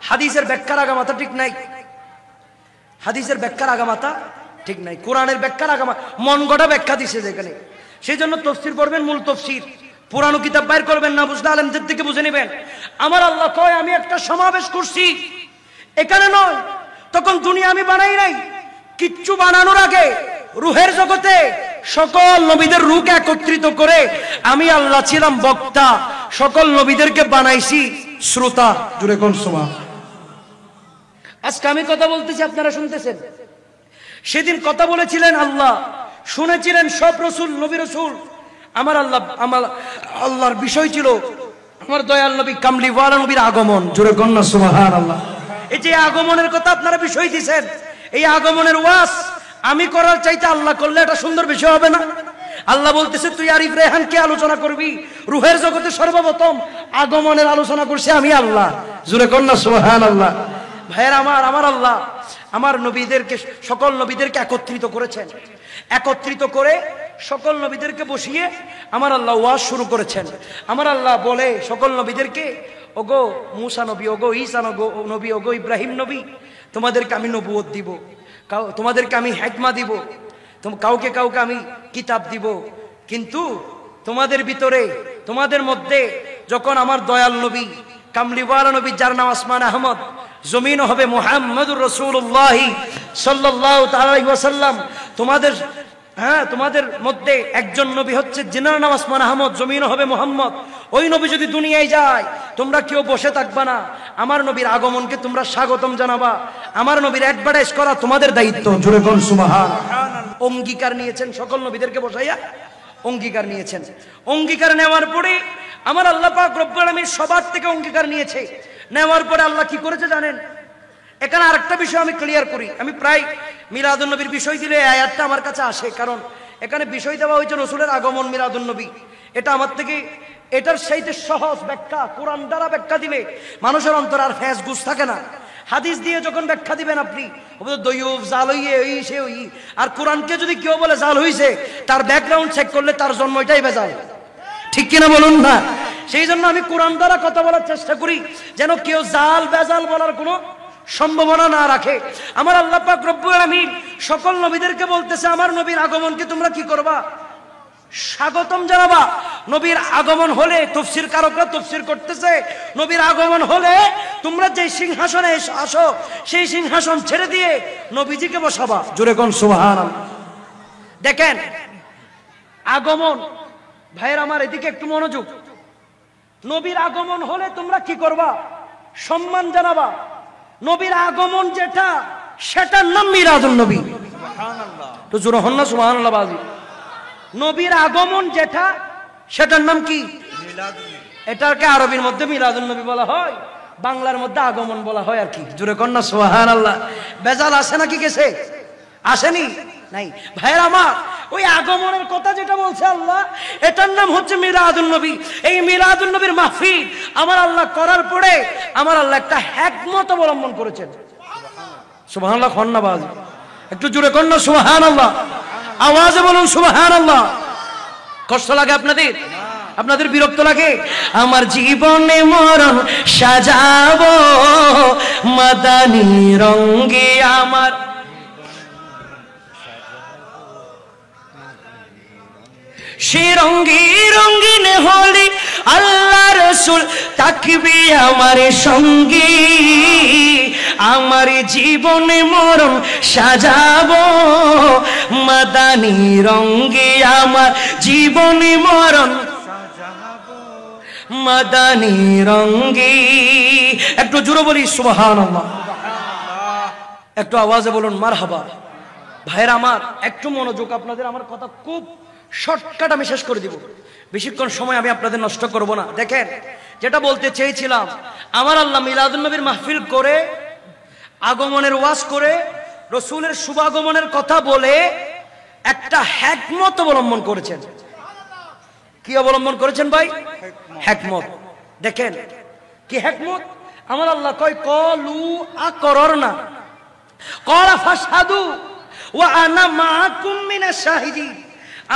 হাদিসের ব্যাখ্যার আগামাথা ঠিক নাই, হাদিসের ব্যাখ্যার আগামাথা ঠিক নাই, কোরআনের ব্যাখ্যার আগামা মন গড়া ব্যাখ্যা দিছে যেখানে। সেই জন্য তফসির পড়বেন, মূল তফসির, পুরানো কিতাব বাইর করবেন না, বুঝলে আলেমদের থেকে বুঝে নেবেন। আমার আল্লাহ কয় আমি একটা সমাবেশ করছি, এখানে নয়, তখন দুনিয়া আমি বানাই নাই। কিচ্ছু বানানোর আগে রুহের জগতে সকল নবীদের রূহকে একত্রিত করে আমি আল্লাহ ছিলাম বক্তা, সকল নবীদেরকে বানাইছি শ্রোতা। জুড়ে কোন সুবহান। আজকে আমি কথা বলতেছি, আপনারা শুনতেছেন। সেদিন কথা বলেছিলেন আল্লাহ, শুনেছিলেন সব রসুল, নবী রসুল। আমার আল্লাহর বিষয় ছিল আমার দয়াল নবী কামলিওয়ালা নবীর আগমন। জোরে কন্যা সুবহানাল্লাহ। এই যে আগমনের কথা আপনারা বিষয় দিয়েছেন, এই আগমনের ওয়াজ আমি করার চাইতে আল্লাহ করলে এটা সুন্দর বিষয় হবে না? আল্লাহ বলতেছে তুই আরিফ রেহানকে আলোচনা করবি, রুহের জগতে সর্বপ্রথম আগমনের আলোচনা করছে আমি আল্লাহ। জোরে কন্যা সুবহানাল্লাহ। ভাইয়ের আমার আল্লাহ আমার নবীদেরকে, সকল নবীদেরকে একত্রিত করেছেন। একত্রিত করে সকল নবীদেরকে বসিয়ে আমার আল্লাহ ওয়াজ শুরু করেছেন। আমার আল্লাহ বলে সকল নবীদেরকে, ওগো মুসা নবী, ওগো ঈসা নবী, ওগো ইব্রাহিম নবী, তোমাদেরকে আমি নবুয়ত দিব, তোমাদেরকে আমি হিকমা দিব, কাউকে কাউকে আমি কিতাব দিব, কিন্তু তোমাদের ভিতরে, তোমাদের মধ্যে যখন আমার দয়াল নবী কামলিওয়ালা নবী, যার নাম আসমান আহমদ, জমিন হবে মুহাম্মদুর রাসূলুল্লাহ সাল্লাল্লাহু তাআলা আলাইহি ওয়াসাল্লাম, তোমাদের মধ্যে একজন নবী হচ্ছে যিনার নাম আসমান আহমদ, জমিন হবে মুহাম্মদ। ওই নবী যদি দুনিয়ায় যায়, তোমরা কেউ বসে থাকবা না, আমার নবীর আগমনকে তোমরা স্বাগতম জানাবা, আমার নবীর অ্যাডভার্টাইজ করা তোমাদের দায়িত্ব। জোরে কোন সুবহানাল্লাহ। অঙ্গীকার নিয়েছেন সকল নবীদেরকে বসাইয়া, অঙ্গীকার নিয়েছেন। অঙ্গীকার নেওয়ার পরে আমার আল্লাহ পাক রব্বুল আলামিন সবার থেকে অঙ্গীকার নিয়েছে। নেওয়ার পরে আল্লাহ কি করেছে জানেন? এখানে আরেকটা বিষয় আমি ক্লিয়ার করি। আমি প্রায় মিলাদুন নবীর বিষয় দিলে এই আয়াতটা আমার কাছে আসে, কারণ এখানে বিষয় দেওয়া হয়েছে রসুলের আগমন, মিলাদুন নবী। এটা আমার থেকে, এটার সাথে সহজ ব্যাখ্যা কোরআন দ্বারা ব্যাখ্যা দিলে মানুষের অন্তর আর ফ্যাস গুস থাকে না। হাদিস দিয়ে যখন ব্যাখ্যা দিবেন আপনি, দয়ুফ জাল হইয়ে ওই সে ওই, আর কোরআনকে যদি কেউ বলে জাল হইছে, তার ব্যাকগ্রাউন্ড চেক করলে তার জন্ম এটাই বেজাল। ঠিক কিনা বলুন না? সেই জন্য আমি কোরআন দ্বারা কথা বলার চেষ্টা করি, যেন কেউ জাল বেজাল বলার কোনো সম্ভাবনা না রাখে। আমার আল্লাহ পাক রব্বুল আলামিন সকল নবীদেরকে বলতেছে আমার নবীর আগমনকে তোমরা কি করবা? স্বাগতম জানাবা। নবীর আগমন হলে, তাফসীর কারকরা তাফসীর করতেছে, নবীর আগমন হলে তোমরা যে সিংহাসনে আসো, সেই সিংহাসন ছেড়ে দিয়ে নবীজিকে বসাবা। জোরে কোন সুবহানাল্লাহ। দেখেন আগমন, ভাইয়ের আমার এদিকে একটু মনোযোগ। নবীর আগমন হলে তোমরা কি করবা? সম্মান জানাবা। নবীর আগমন যেটা, সেটার নাম মিলাদুন নবী। সুবহানাল্লাহ। তো জোরে হন না সুবহানাল্লাহ বাজি। নবীর আগমন যেটা, সেটার নাম কি? মিলাদুন নবী। এটাকে আরবির মধ্যে মিলাদুন নবী বলা হয়, বাংলার মধ্যে আগমন বলা হয় আর কি। জোরে কন না সুবহানাল্লাহ। বেজাল আসে নাকি গেছে? আসেনি? নাই। ভাইয়ের আমার, ওই আগমনের কথা যেটা বলছে আল্লাহ, এটার নাম হচ্ছে মিলাদুন নবী। এই মিলাদুন নবীর মাহফিল আমার আল্লাহ করার পরে আমার আল্লাহ একটা হিকমত অবলম্বন করেছেন। সুবহানাল্লাহ। খন্না বাজ একটু জোরে কন না সুবহানাল্লাহ। আওয়াজে বলুন সুবহানাল্লাহ। কষ্ট লাগে আপনাদের? আপনাদের বিরক্ত লাগে? আমার জীবনে মরণ সাজাবো মাদানী রঙে, আমার সে রঙে রঙিন হলে আল্লাহ রসুল তাকবি আমার সঙ্গী, আমার জীবনে মরণ সাজাবো মাদানী রঙে, আমার জীবনে মরণ সাজাবো মাদানী রঙে। একটু জোরে বলি সুবহানাল্লাহ। একটু আওয়াজে বলুন মারহাবা। ভাইয়ের আমার একটু মনোযোগ, আপনাদের আমার কথা খুব শর্টকাট আমি শেষ করে দিব, বেশিক্ষণ সময় আমি আপনাদের নষ্ট করব না। দেখেন যেটা বলতে চেয়েছিলাম, আমার আল্লাহ মিলাদুন নবীর মাহফিল করে, আগমনের ওয়াজ করে, রসুলের শুভাগমনের কথা বলে একটা হিকমত অবলম্বন করেছেন। কি অবলম্বন করেছেন ভাই? হিকমত। দেখেন কি হিকমত। আমার আল্লাহ কয় কলু আকরারনা ক্বালা ফাশহাদু ওয়া আনা মাআকুম মিনাশ শাহিদিন।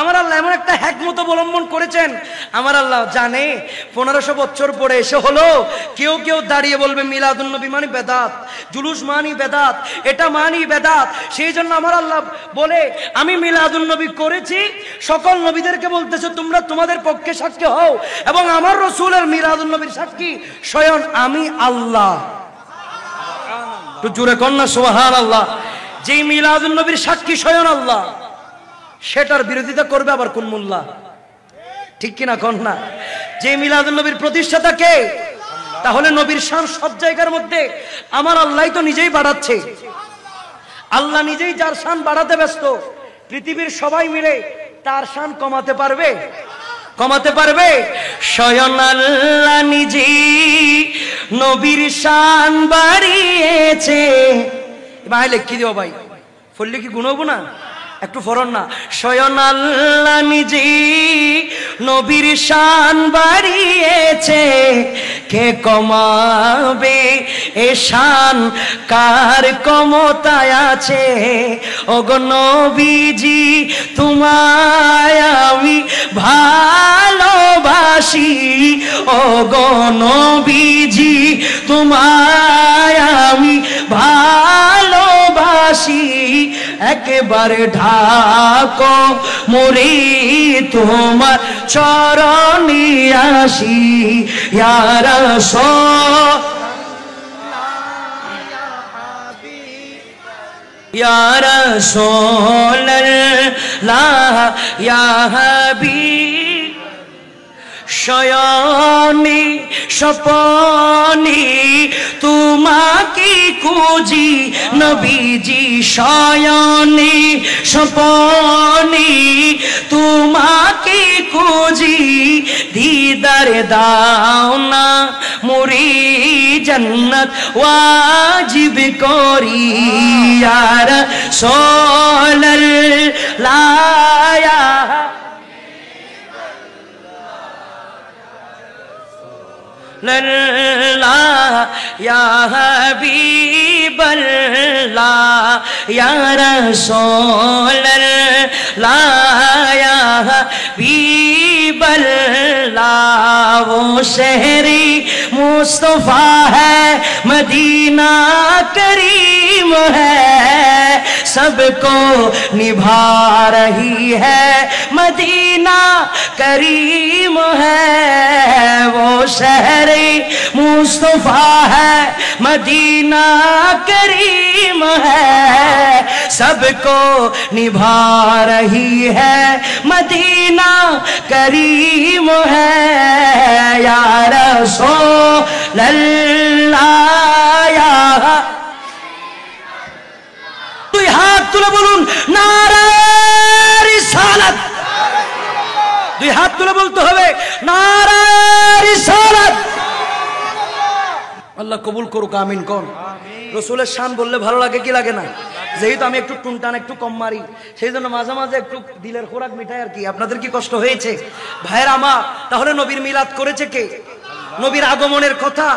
আমার আল্লাহ এমন একটা হিকমত অবলম্বন করেছেন, আমার আল্লাহ জানে 1500 বছর পরে এসে হলো কেউ কেউ দাঁড়িয়ে বলবে মিলাদুন নবী মানে বেদাত, জুলুস মানি বেদাত, এটা মানি বেদাত। সেই জন্য আমার আল্লাহ বলে আমি মিলাদুন নবী করেছি, সকল নবীদেরকে বলতেছে তোমরা তোমাদের পক্ষে সাক্ষী হও, এবং আমার রাসূলের মিলাদুন নবীর সাক্ষী স্বয়ং আমি আল্লাহ। তো জোরে কন্যা সুবহানাল্লাহ। যেই মিলাদুন নবীর সাক্ষী স্বয়ং আল্লাহ, সেটার বিরোধিতা করবে আবার কোন মোল্লা? ঠিক কিনা কন্যা? যে মিলাদুন নবীর প্রতিষ্ঠাতা কে? তাহলে নবীর শান সব জায়গার মধ্যে আমার আল্লাহ তো নিজেই বাড়াচ্ছে। আল্লাহ নিজেই যার শান বাড়াতে ব্যস্ত, পৃথিবীর সবাই মিলে তার শান কমাতে পারবে? কমাতে পারবে? স্বয়ং আল্লাহ নিজেই নবীর শান বাড়িয়েছে। ভাই লিখি দিও ভাই, ফললে কি গুণ হবো না? একটু ফরন না। স্বয়ং আল্লাহ নিজেই নবীর শান বাড়িয়েছে, কে কমাবে এ শান, কার ক্ষমতায় আছে? ওগো নবীজি তোমায় আমি ভালোবাসি, ওগো নবীজি তোমায় আমি ভালোবাসি, একেবারে ঢাকো মরি তোমার চরণে আসি, ইয়া রাসূল ইয়া রাসূলুল্লাহ ইয়া হাবিব। শয়নে স্বপনে তোমাকে খুঁজি নবীজি, শয়নে স্বপনে তোমাকে খুঁজি, দিদার দাও না মুরি জান্নাত ওয়াজিব করি, ইয়া রাসূলুল্লাহ ইয়া হাবিবাল্লাহ ইয়া রাসূলুল্লাহ ইয়া হাবিবাল্লাহ। वो शहरी मुस्तफा है, मदीना करीम है, सबको निभा रही है, मदीना करीम है। वो शहरी मुस्तफा है, मदीना करीम है, सबको निभा रही है, मदीना करीम है, या रसूलल्लाह। দুই হাত তুলে বলুন নারে রিসালাত। দুই হাত তুলে বলতে হবে নারে রিসালাত। আল্লাহ কবুল করুক, আমিন কোন। রসুলের শান বললে ভালো লাগে কি লাগে না? যেহেতু আমি একটু টুনটান একটু কম মারি, সেই জন্য মাঝে মাঝে একটু দিলের খোরাক মিঠাই আর কি। আপনাদের কি কষ্ট হয়েছে ভাইয়ের আমার? তাহলে নবীর মিলাদ করেছে কে? নবীর আগমনের কথা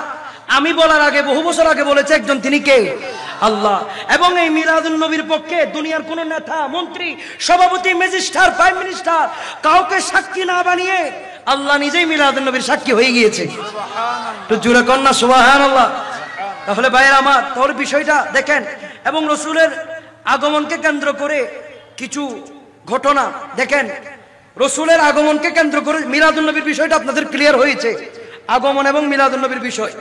আমি বলার আগে বহু বছর আগে বলেছে একজন, তিনি কে? আল্লাহ। এবং এই মিলাদুন নবীর পক্ষে দুনিয়ার কোন নেতা, মন্ত্রী, সভাপতি, ম্যাজিস্ট্রেট, প্রাইম মিনিস্টার কাউকে সাক্ষী না বানিয়ে আল্লাহ নিজেই মিলাদুন নবীর সাক্ষী হয়ে গিয়েছে। তো জোরে কন্যা সুবহানাল্লাহ। তাহলে ভাইয়ের আমার, তাহলে বিষয়টা দেখেন। এবং রসুলের আগমনকে কেন্দ্র করে কিছু ঘটনা দেখেন। রসুলের আগমনকে কেন্দ্র করে মিলাদুন নবীর বিষয়টা আপনাদের ক্লিয়ার হয়েছে। আগমন এবং মিলাদুন নবীর বিষয়,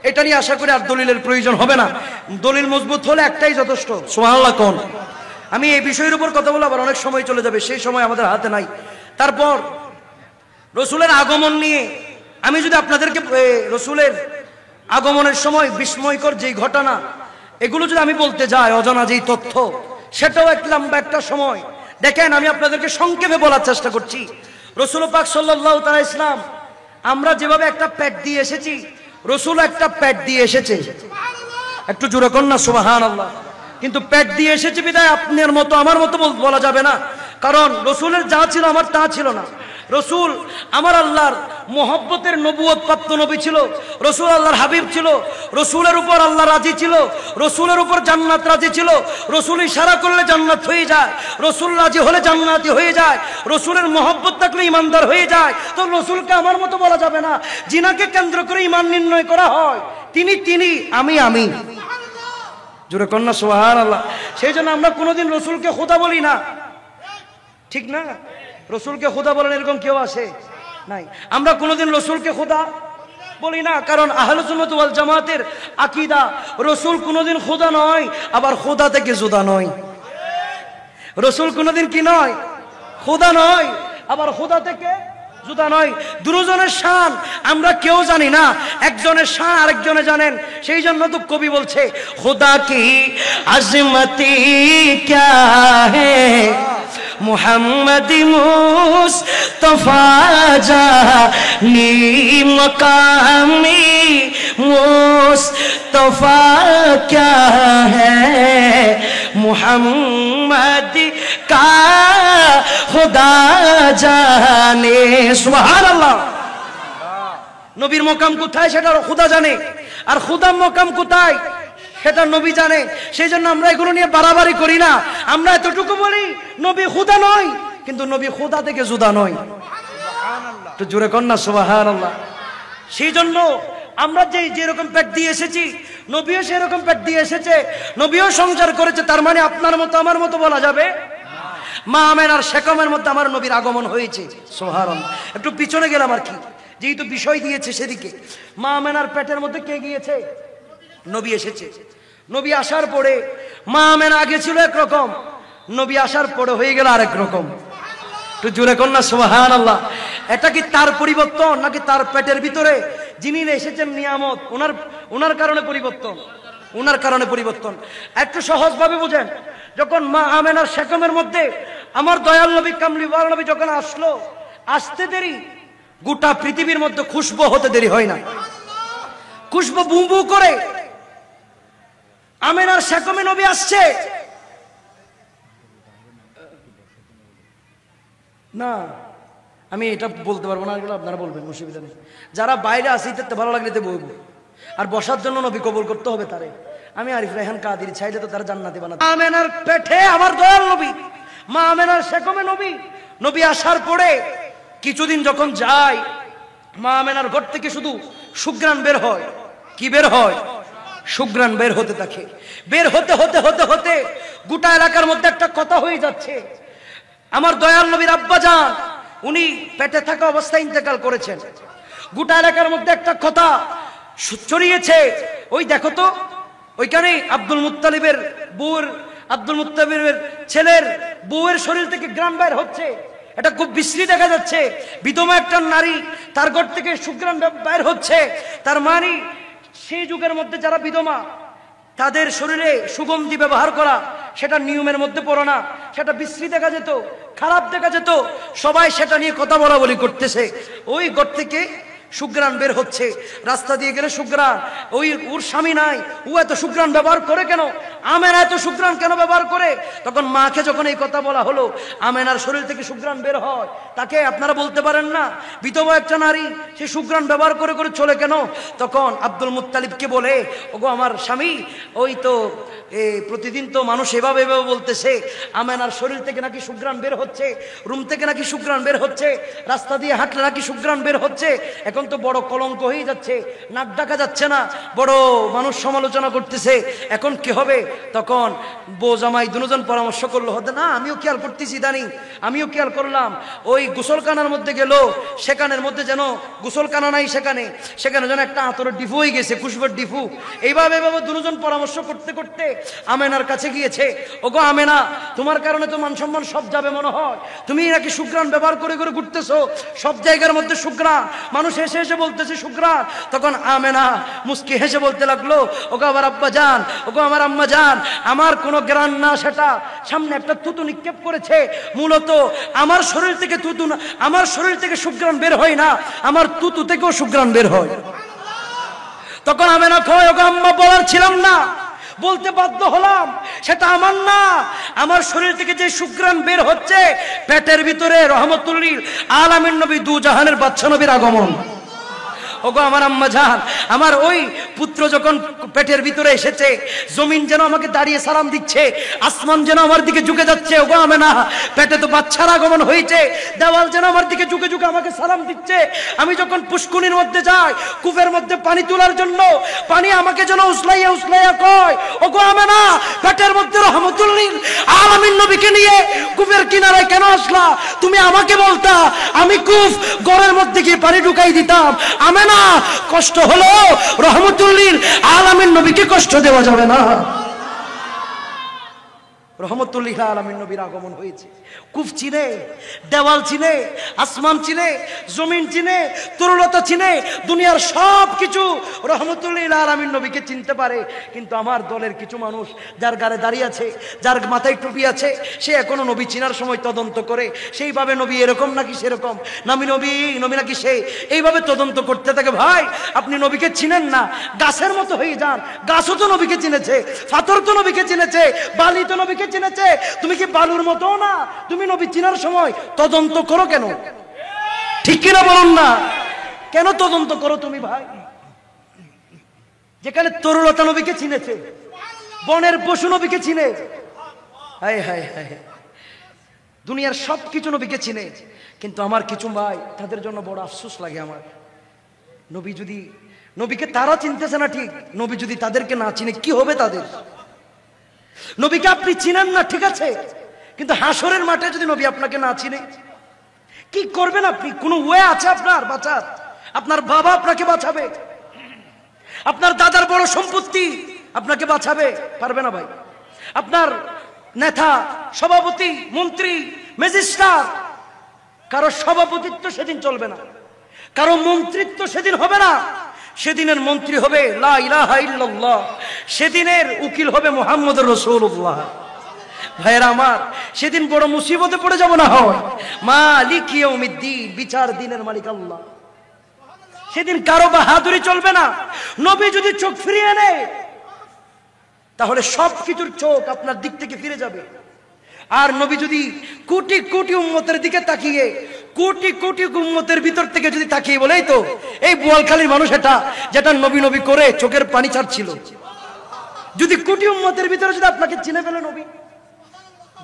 এটা নিয়ে আশা করি আর দলিলের প্রয়োজন হবে না। দলিল মজবুত হলে একটাই যথেষ্ট, সুবহানাল্লাহ কোন। আমি এই বিষয়ের উপর কথা বলে আবার অনেক সময় চলে যাবে, সেই সময় আমাদের হাতে নাই। তারপর রসুলের আগমন নিয়ে আমি যদি আপনাদেরকে রসুলের আগমনের সময় বিস্ময়কর যেই ঘটনা, এগুলো যদি আমি বলতে যাই, অজানা যেই তথ্য, সেটাও এক লম্বা একটা সময়। দেখেন, আমি আপনাদেরকে সংক্ষেপে বলার চেষ্টা করছি। রসুল পাক সাল্লাল্লাহু তাআলা ইসলাম, আমরা যেভাবে একটা পেট দিয়ে এসেছি, রসুল একটা পেট দিয়ে এসেছে। একটু জোরে কন্যা সুবহানাল্লাহ। কিন্তু পেট দিয়ে এসেছে বিদায় আপনার মতো আমার মতো বলা যাবে না, কারণ রসুলের যা ছিল আমার তা ছিল না। রসুল আমার আল্লাহর মোহব্বতের নবুয়ত প্রাপ্ত নবী ছিল, রসুল আল্লাহর হাবিব ছিল, রসুলের উপর আল্লাহ রাজি ছিল, রসুলের উপর জান্নাত রাজি ছিল। রসুল ইশারা করলে জান্নাত হয়ে যায়, রসুল রাজি হলে জান্নাতি হয়ে যায়, রসুলের মোহব্বত থাকলে ইমানদার হয়ে যায়। তো রসুলকে আমার মতো বলা যাবে না, যিনাকে কেন্দ্র করে ইমান নির্ণয় করা হয় তিনি, আমি। জোরে কন্যা সুবহানাল্লাহ। সেই জন্য আমরা কোনোদিন রসুলকে খোদা বলি না, ঠিক না? রসুলকে খোদা বলেন এরকম কেউ আছে? নাই। আমরা কোনোদিন রসুলকে খোদা বলি না, কারণ আহলে সুন্নাত ওয়াল জামাতের আকীদা রসুল কোনোদিন খোদা নয়, আবার খোদা থেকে জুদা নয়। রসুল কোনোদিন কি নয়? খোদা নয়, আবার খোদা থেকে জুদা নয়। দুজনের শান আমরা কেউ জানি না, একজনের শান আরেকজনে জানেন। সেই জন্য তো কবি বলছে, খোদা কি আজমতি ক্যা হ্যায় মুহাম্মদ মুস্তফা জানি মকামি মুস্তফা ক্যা হ্যায় মুহাম্মদ কা খুদা জানে। সুবহানাল্লাহ। নবীর মকাম কোথায় সেটা খুদা জানে, আর খুদার মকাম কোথায় সেটা নবী জানে। সেই জন্য আমরা এগুলো নিয়ে বাড়াবাড়ি করি না। আমরা এতটুকু বলি নবী খুদা নয়, কিন্তু নবী খুদা থেকে জুদা নয়। তো জোরে কন্যা সুবহানাল্লাহ। সেই জন্য আমরা যেরকম পেট দিয়ে এসেছি, নবীও সেরকম পেট দিয়ে এসেছে, নবীও সংসার করেছে। তার মানে আপনার মতো আমার মতো বলা যাবে? মা আমেনার শেকমের মধ্যে আমার নবীর আগমন হয়েছে। সুবহানাল্লাহ। একটু পিছনে গেলাম আর কি, যেহেতু বিষয় দিয়েছে সেদিকে। মা আমেনার পেটের মধ্যে কে গিয়েছে? নবী এসেছে। নবী আসার পরে মা আমেনা আগে ছিল একরকম, নবী আসার পরে হয়ে গেল আরেক রকম। একটু জোরে কন্যা সুবহানাল্লাহ। এটা কি তার পরিবর্তন, নাকি তার পেটের ভিতরে যিনি এসেছেন নিয়ামত ওনার কারণে পরিবর্তন? ওনার কারণে পরিবর্তন। একটু সহজভাবে বুঝেন, যখন মা আমেনার শেকমের মধ্যে আমার দয়াল নবী কামলিওয়ালা নবী যখন আসলো, আসতে দেরি, গোটা পৃথিবীর মধ্যে খুশবু হতে দেরি হয় না। খুশবু বু বু করে আমেনার শেকমে নবী আসছে না। আমি এটা বলতে পারবো না, আপনারা বলবেন, অসুবিধা নেই। যারা বাইরে আসিতে ভালো লাগলে বলবো, আর বসার জন্য নবী কবুল করতে হবে তারে। আমি আরিফ রায়হান কাদির চাইলে তো তারা জান্নাতি বানাতে। আমেনার পেটে আমার দয়াল নবী, মা আমেনার শেকমে নবী আসার পরে কিছুদিন যখন যায়, মা আমেনার ঘর থেকে শুধু সুঘ্রাণ বের হয়। কি বের হয়? সুঘ্রাণ বের হতে থাকে। বের হতে হতে হতে হতে গোটা এলাকার মধ্যে একটা কথা হয়ে যাচ্ছে। আমার দয়াল নবীর আব্বা জান উনি পেটে থাকা অবস্থায় ইন্তেকাল করেছেন। গোটা এলাকার মধ্যে একটা কথা ছড়িয়েছে, ওই দেখো তো ওইখানে আব্দুল মুত্তালিবের বউয়ের, আব্দুল মুত্তালিবের ছেলের বউয়ের শরীর থেকে ঘ্রাণ বের হচ্ছে। এটা খুব বিশ্রী দেখা যাচ্ছে। বিধবা একটা নারী, তার ঘর থেকে সুঘ্রাণ বের হচ্ছে। তার মানে সেই যুগের মধ্যে যারা বিধবা, তাদের শরীরে সুগন্ধি ব্যবহার করা সেটা নিয়মের মধ্যে পড়ে না, সেটা বিশ্রী দেখা যেত, খারাপ দেখা যেত। সবাই সেটা নিয়ে কথা বলা বলি করতেছে। ওই ঘর থেকে সুঘ্রাণ বের হচ্ছে, রাস্তা দিয়ে গেলে সুঘ্রাণ। ওর স্বামী নাই, ও এত সুঘ্রাণ ব্যবহার করে কেন? আমেনা এত সুঘ্রাণ কেন ব্যবহার করে? তখন মাকে যখন এই কথা বলা হলো, আমেনার শরীর থেকে সুঘ্রাণ বের হয়, তাকে আপনারা বলতে পারেন না বিধবা একটা নারী, সে সুঘ্রাণ ব্যবহার করে করে চলে কেন? তখন আব্দুল মুত্তালিবকে বলে, ওগো আমার স্বামী, ওই তো প্রতিদিন তো মানুষ এভাবে এভাবে বলতেছে আমেনার শরীর থেকে নাকি সুঘ্রাণ বের হচ্ছে, রুম থেকে নাকি সুঘ্রাণ বের হচ্ছে, রাস্তা দিয়ে হাঁটলে নাকি সুঘ্রাণ বের হচ্ছে। এখন তো বড় কলঙ্ক হয়ে যাচ্ছে, নাক ডাকা যাচ্ছে না, বড় মানুষ সমালোচনা করতেছে, এখন কি হবে? তখন বউ জামাই দুজন পরামর্শ করলো, হতে না, আমিও খেয়াল করতেছি ইদানিং, আমিও খেয়াল করলাম ওই গোসলখানার মধ্যে গেল, সেখানের মধ্যে যেন গোসলখানা নাই, সেখানে যেন একটা আতরের ডিফু হয়ে গেছে, খুশবুর ডিফু। এইভাবে দুজন পরামর্শ করতে করতে আমেনার কাছে গিয়েছে। ওগো আমেনা, তোমার কারণে তো মান সম্মান সব যাবে মনে হয়, তুমি নাকি সুঘ্রাণ ব্যবহার করে করে ঘুরতেছো, সব জায়গার মধ্যে সুঘ্রাণ, মানুষ হেসে হেসে বলতেছে সুঘ্রাণ। তখন আমেনা মুস্কি হেসে বলতে লাগলো, ওগো আমার আব্বা জান, ওগো আমার আম্মা জান, আমার কোনো গ্রাণ না, সেটা সামনে একটা থুতু নিক্ষেপ করেছে। মূলত আমার শরীর থেকে থুতু না, আমার শরীর থেকে সুঘ্রাণ বের হয় না, আমার থুতু থেকেও সুঘ্রাণ বের হয়। তখন আমেনা কয়, ওগো আম্মা, বলার ছিলাম না, বলতে বাধ্য হলাম সেটা আমার না, আমার শরীর থেকে যে সুঘ্রাণ বের হচ্ছে, পেটের ভিতরে রহমতুল্লিল আলামিন নবী দু জাহানের বাদশা নবীর আগমন। ওগো আমার আম্মা জান, আমার ওই পুত্র যখন পেটের ভিতরে এসেছে, জমিন যেন আমাকে দাঁড়িয়ে সালাম দিচ্ছে, আসমান যেন আমার দিকে ঝুঁকে যাচ্ছে। ওগো আমেনা, পেটে তো বাচ্চার আগমন হয়েছে, দেওয়াল যেন আমার দিকে ঝুঁকে ঝুঁকে আমাকে সালাম দিচ্ছে। আমি যখন পুষ্কুনির মধ্যে যাই, কূপের মধ্যে পানি তোলার জন্য, পানি আমাকে যেন উসলাইয়া উসলাইয়া কয়, ওগো আমেনা, পেটের মধ্যে রহমতুল্লিল আলামিন নবীকে নিয়ে কূপের কিনারায় কেন আসলা? তুমি আমাকে বলতা, আমি কূপ ঘরের মধ্যে গিয়ে পানি ঢুকাই দিতাম। আমেনা, কষ্ট হলো, রহমতুল্লিল আলামিন নবীকে কষ্ট দেওয়া যাবে না। রহমতুল্লিল আলামিন নবীর আগমন হয়েছে। কূপ চিনে, দেওয়াল চিনে, আসমান চিনে, জমিন চিনে, তরুলতা চিনে, দুনিয়ার সব কিছু রহমতুল্লিল আলামিন নবীকে চিনতে পারে। কিন্তু আমার দলের কিছু মানুষ যার গায়ে দাঁড়িয়ে আছে, যার মাথায় টুপি আছে, সে এখনো নবী চিনার সময় তদন্ত করে, সেইভাবে নবী এরকম নাকি সেরকম, নামি নবী নবী নাকি সে, এইভাবে তদন্ত করতে থাকে। ভাই, আপনি নবীকে চিনেন না, গাছের মতো হয়ে যান। গাছও তো নবীকে চিনেছে, পাথর তো নবীকে চিনেছে, বালি তো নবীকে চিনেছে। তুমি কি বালুর মতো না? তুমি নবী চিনার সময় তদন্ত করো কেন? ঠিক কিনা বলুন না? কেন তদন্ত করো তুমি ভাই? যেখানে তরুলতা নবীকে চিনেছে, বনের পশু নবীকে চিনে, হায় হায় হায়, দুনিয়ার সব কিছু নবীকে চিনে। কিন্তু আমার কিছু ভাই, তাদের জন্য বড় আফসোস লাগে আমার। নবী যদি, নবীকে তারা চিনতেছে না ঠিক, নবী যদি তাদেরকে না চিনে কি হবে তাদের? নবীকে আপনি চিনেন না ঠিক আছে, কিন্তু হাসরের মাঠে যদি নবী আপনাকে না চিনে কি করবেন আপনি? কোনো ওয়ে আছে আপনার বাঁচার? আপনার বাবা আপনাকে বাঁচাবে? আপনার দাদার বড় সম্পত্তি আপনাকে বাঁচাবে? পারবে না ভাই। আপনার নেতা, সভাপতি, মন্ত্রী, ম্যাজিস্ট্রেট, কারো সভাপতিত্ব সেদিন চলবে না, কারো মন্ত্রিত্ব সেদিন হবে না। সেদিনের মন্ত্রী হবে লা ইলাহা ইল্লাল্লাহ, সেদিনের উকিল হবে মুহাম্মদুর রাসূলুল্লাহ। ভাইয়েরা আমার, সেদিন বড় মুসিবতে পড়ে যাব না হয়। মালিক ইয়াউমিদ্দিন, বিচার দিনের মালিক আল্লাহ। সেদিন কারো বাহাদুরি চলবে না। নবী যদি চোখ ফিরিয়ে নেয়, তাহলে সব কিছুর চোখ আপনার দিক থেকে ফিরে যাবে। আর নবী যদি কোটি কোটি উম্মতের দিকে তাকিয়ে, কোটি কোটি উম্মতের ভিতর থেকে যদি তাকিয়ে, বলেই তো এই বোয়ালখালীর মানুষ এটা যেটা নবী নবী করে চোখের পানি ছাড়ছিল, যদি কোটি উম্মতের ভিতরে যদি আপনাকে চিনে ফেলে নবী,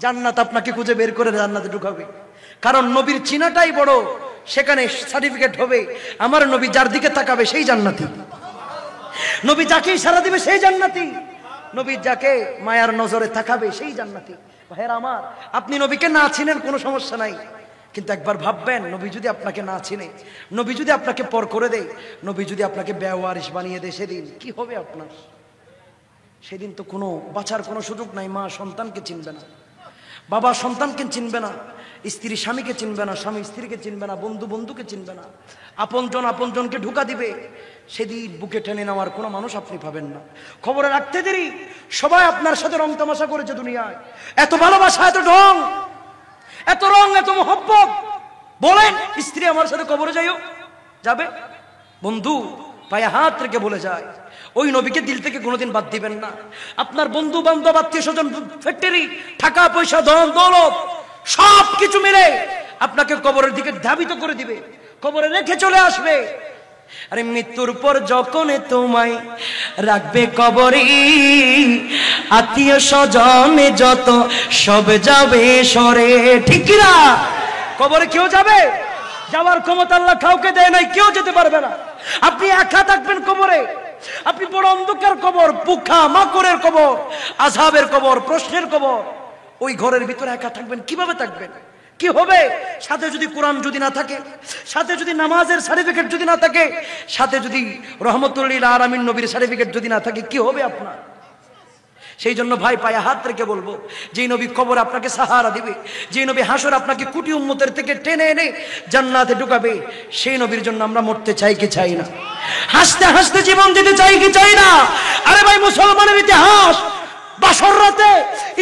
জান্নাত আপনাকে খুঁজে বের করে জান্নাতে ঢুকাবে। কারণ নবীর চিনাটাই বড়, সেখানে সার্টিফিকেট হবে আমার নবী যার দিকে তাকাবে সেই জান্নাতি, নবী যাকে ইশারা দিবে সেই জান্নাতি, নবী যাকে মায়ার নজরে তাকাবে সেই জান্নাতি। ভাইয়েরা আমার, আপনি নবীকে না চিনেন কোনো সমস্যা নাই, কিন্তু একবার ভাববেন, নবী যদি আপনাকে না চিনে, নবী যদি আপনাকে পর করে দেয়, নবী যদি আপনাকে বেওয়ারিশ বানিয়ে দেয়, সেদিন কি হবে আপনার? সেদিন তো কোনো বাঁচার কোনো সুযোগ নাই। মা সন্তানকে চিনবে না, বাবা সন্তানকে চিনবে না, স্ত্রী স্বামীকে চিনবে না, স্বামী স্ত্রীকে চিনবে না, বন্ধু বন্ধুকে চিনবে না, আপনজন আপনজনকে ঢুকা দিবে। সেদিন বুকে টেনে নেওয়ার কোনো মানুষ আপনি পাবেন না। খবরে রাখতে দেরি, সবাই আপনার সাথে রং তামাশা করেছে দুনিয়ায়, এত ভালোবাসা, এত ঢং, এত রং, এত মোহব্বত। বলেন, স্ত্রী আমার সাথে কবরে যাইও, যাবে? বন্ধু পায়ে হাত রেখে বলে যায়, ওই নবীকে দিল থেকে কোনোদিন বাদ দিবেন না। আপনার বন্ধু বান্ধব, আত্মীয় স্বজন, ফ্যাক্টরি, টাকা পয়সা, ধন দৌলত সব কিছু মিলে আপনাকে কবরের দিকে ধাবিত করে দিবে, কবরে রেখে চলে আসবে। আরে মৃত্যুর পর যখন তোমায় রাখবে কবরে, আত্মীয় স্বজনে যত সব যাবে সরে, ঠিক কিনা? কবরে কেউ যাবে? যাওয়ার ক্ষমতা আল্লাহ কাউকে দেয় নাই, কেউ যেতে পারবে না। আপনি একা থাকবেন কবরে, আপনি বড় অন্ধকার কবর, পোকা মাকড়ের কবর, আযাবের কবর, প্রশ্নের কবর, ওই ঘরের ভিতরে একা থাকবেন। কিভাবে থাকবেন? কি হবে? সাথে যদি কোরআন যদি না থাকে, সাথে যদি নামাজের সার্টিফিকেট যদি না থাকে, সাথে যদি রহমতুল্লিল আলামিন নবীর সার্টিফিকেট যদি না থাকে, কি হবে আপনার? সেই জন্য ভাই পায়ে হাত রেখে বলবো, যেই নবী কবর আপনাকে সাহারা দিবে, যেই নবী হাসর আপনাকে কোটি উম্মতের থেকে টেনে এনে জান্নাতে ঢুকাবে, সেই নবীর জন্য আমরা মরতে চাই কি চাই না? হাসতে হাসতে জীবন দিতে চাই কি চাই না? আরে ভাই, মুসলমানের ইতিহাস বাসর রাতে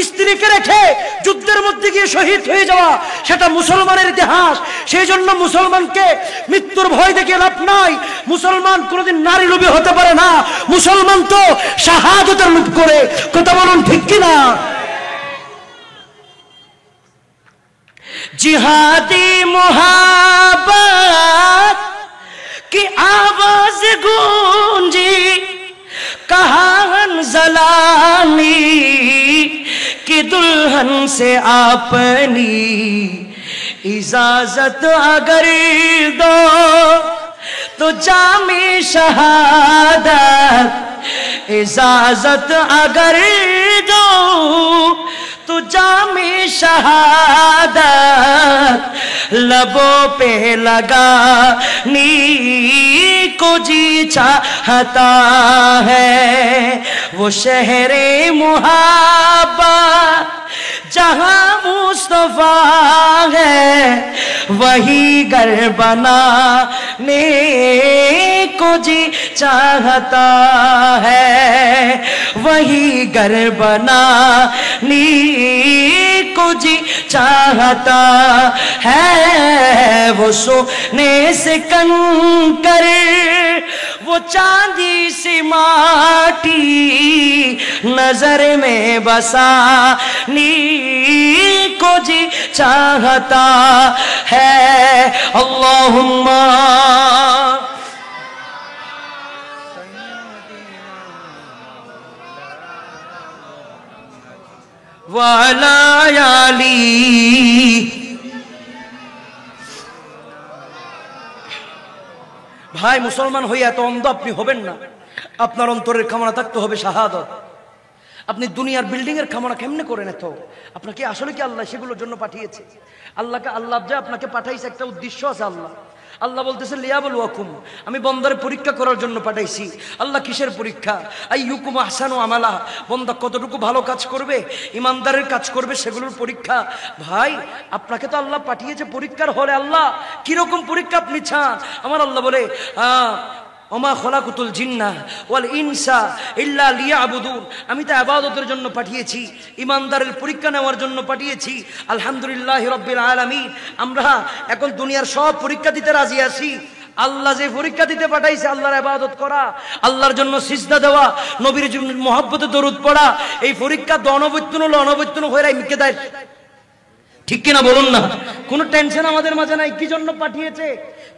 স্ত্রীকে রেখে যুদ্ধের মধ্যে গিয়ে শহীদ হয়ে যাওয়া, সেটা মুসলমানের ইতিহাস। সেই জন্য মুসলমানকে মৃত্যুর ভয় দেখিয়ে লাভ নাই। মুসলমান কোনোদিন নারী লোভী হতে পারে না। মুসলমান তো শাহাদাতের লোভ করে। কথা বলুন ঠিক কিনা? जिहादी मुहब्बत की आवाज गूंजी, कहा हंज़लानी कि दुल्हन से अपनी इजाजत अगर दो तो जामे शहादत, इजाजत अगर दो तो जामे शहादत लबों पे लगाने को जी चाहता है। वो शहरे मुहब्बत जहाँ मुस्तफा है, वही घर बनाने को जी चाहता है, वही घर बनाने को जी चाहता है। वो सोने से कंकर, वो चांदी से माटी नजर में बसाने को जी चाहता है। अल्लाहुम्मा वाला याली। ভাই, মুসলমান হইয়া এত অন্ধ আপনি হবেন না। আপনার অন্তরের কামনা থাকতে হবে শাহাদাত। আপনি দুনিয়ার বিল্ডিং এর কামনা কেমনে করেন এত? আপনাকে আসলে কি আল্লাহ সেগুলোর জন্য পাঠিয়েছে? আল্লাহ যে আপনাকে পাঠাইছে একটা উদ্দেশ্য আছে। আল্লাহ বলতেছে লিয়াবলুয়াকুম, আমি বন্দারে পরীক্ষা করার জন্য পাঠাইছি। আল্লাহ কিসের পরীক্ষা? আইয়ুকুম আহসানু আমালা, বন্দা কতটুকু ভালো কাজ করবে, ইমানদারের কাজ করবে, সেগুলোর পরীক্ষা। ভাই, আপনাকে তো আল্লাহ পাঠিয়েছে পরীক্ষার হলে। আল্লাহ কিরকম পরীক্ষা আপনি চান? আমার আল্লাহ বলে ওমা খলাকুতুল জিন্না ওয়াল ইনসা ইল্লা লিয়াবুদুন, আমি তো ইবাদতের জন্য পাঠিয়েছি, ইমানদারের পরীক্ষা নেওয়ার জন্য পাঠিয়েছি। আলহামদুলিল্লাহি রাব্বিল আলামিন। আমরা এখন দুনিয়ার সব পরীক্ষা দিতে রাজি আছি। আল্লাহ যে পরীক্ষা দিতে পাঠাইছে, আল্লাহর ইবাদত করা, আল্লাহর জন্য সিজদা দেওয়া, নবীর মুহাব্বতে দরুদ পড়া, এই পরীক্ষা অনবৈতন হয়ে মিকে দেয়। ঠিক কিনা বলুন না? কোনো টেনশন আমাদের মাঝে নাই। কি জন্য পাঠিয়েছে,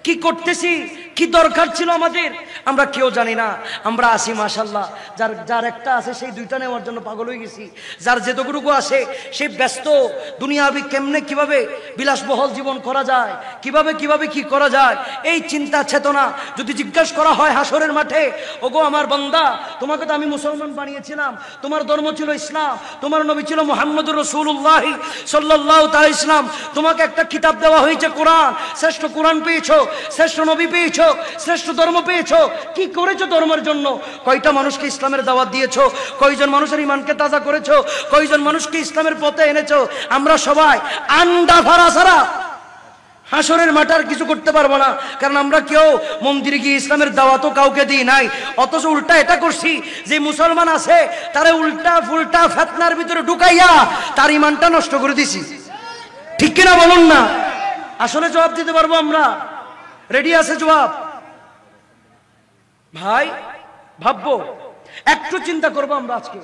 কি করতেছি, কি দরকার ছিল আমাদের, আমরা কেউ জানি না। আমরা আসি মাশাআল্লাহ, যার একটা আছে সেই দুইটা নেওয়ার জন্য পাগল হয়ে গেছি। যার যেটুকু আছে সেই ব্যস্ত দুনিয়াবি কেমনে কিভাবে বিলাসবহুল জীবন করা যায়, কিভাবে কি করা যায়, এই চিন্তা চেতনা যদি জিজ্ঞাসা করা হয় হাসরের মাঠে, ওগো আমার বান্দা, তোমাকে তো আমি মুসলমান বানিয়েছিলাম, তোমার ধর্ম ছিল ইসলাম, তোমার নবী ছিল মুহাম্মদুর রাসূলুল্লাহ সাল্লাল্লাহু তাআলা ইসলাম, তোমাকে একটা কিতাব দেওয়া হয়েছে কোরআন, শ্রেষ্ঠ কোরআন পেয়েছো, শ্রেষ্ঠ নবী পেয়েছো, শ্রেষ্ঠ ধর্ম পেয়েছো। কি করেছো ধর্মের জন্য? কয়টা মানুষকে ইসলামের দাওয়াত দিয়েছো? কয়জন মানুষের ঈমানকে তাজা করেছো? কয়জন মানুষকে ইসলামের পথে এনেছো? আমরা সবাই আন্ডা ফারা ছাড়া হাসরের মাঠে আর কিছু করতে পারবো না। কারণ আমরা কেউ মন্দিরে গিয়ে ইসলামের দাওয়াতও কাউকে দিই নাই। অথচ উল্টা এটা করছি, যে মুসলমান আছে তারে উল্টা ফুলটা ফিতনার ভিতরে ঢুকাইয়া তার ঈমানটা নষ্ট করে দিছি। ঠিক কিনা বলুন না? আসলে জবাব দিতে পারবো আমরা? রেডি আছে জবাব? ভাই ভাববো, একটু চিন্তা করবো আমরা আজকে,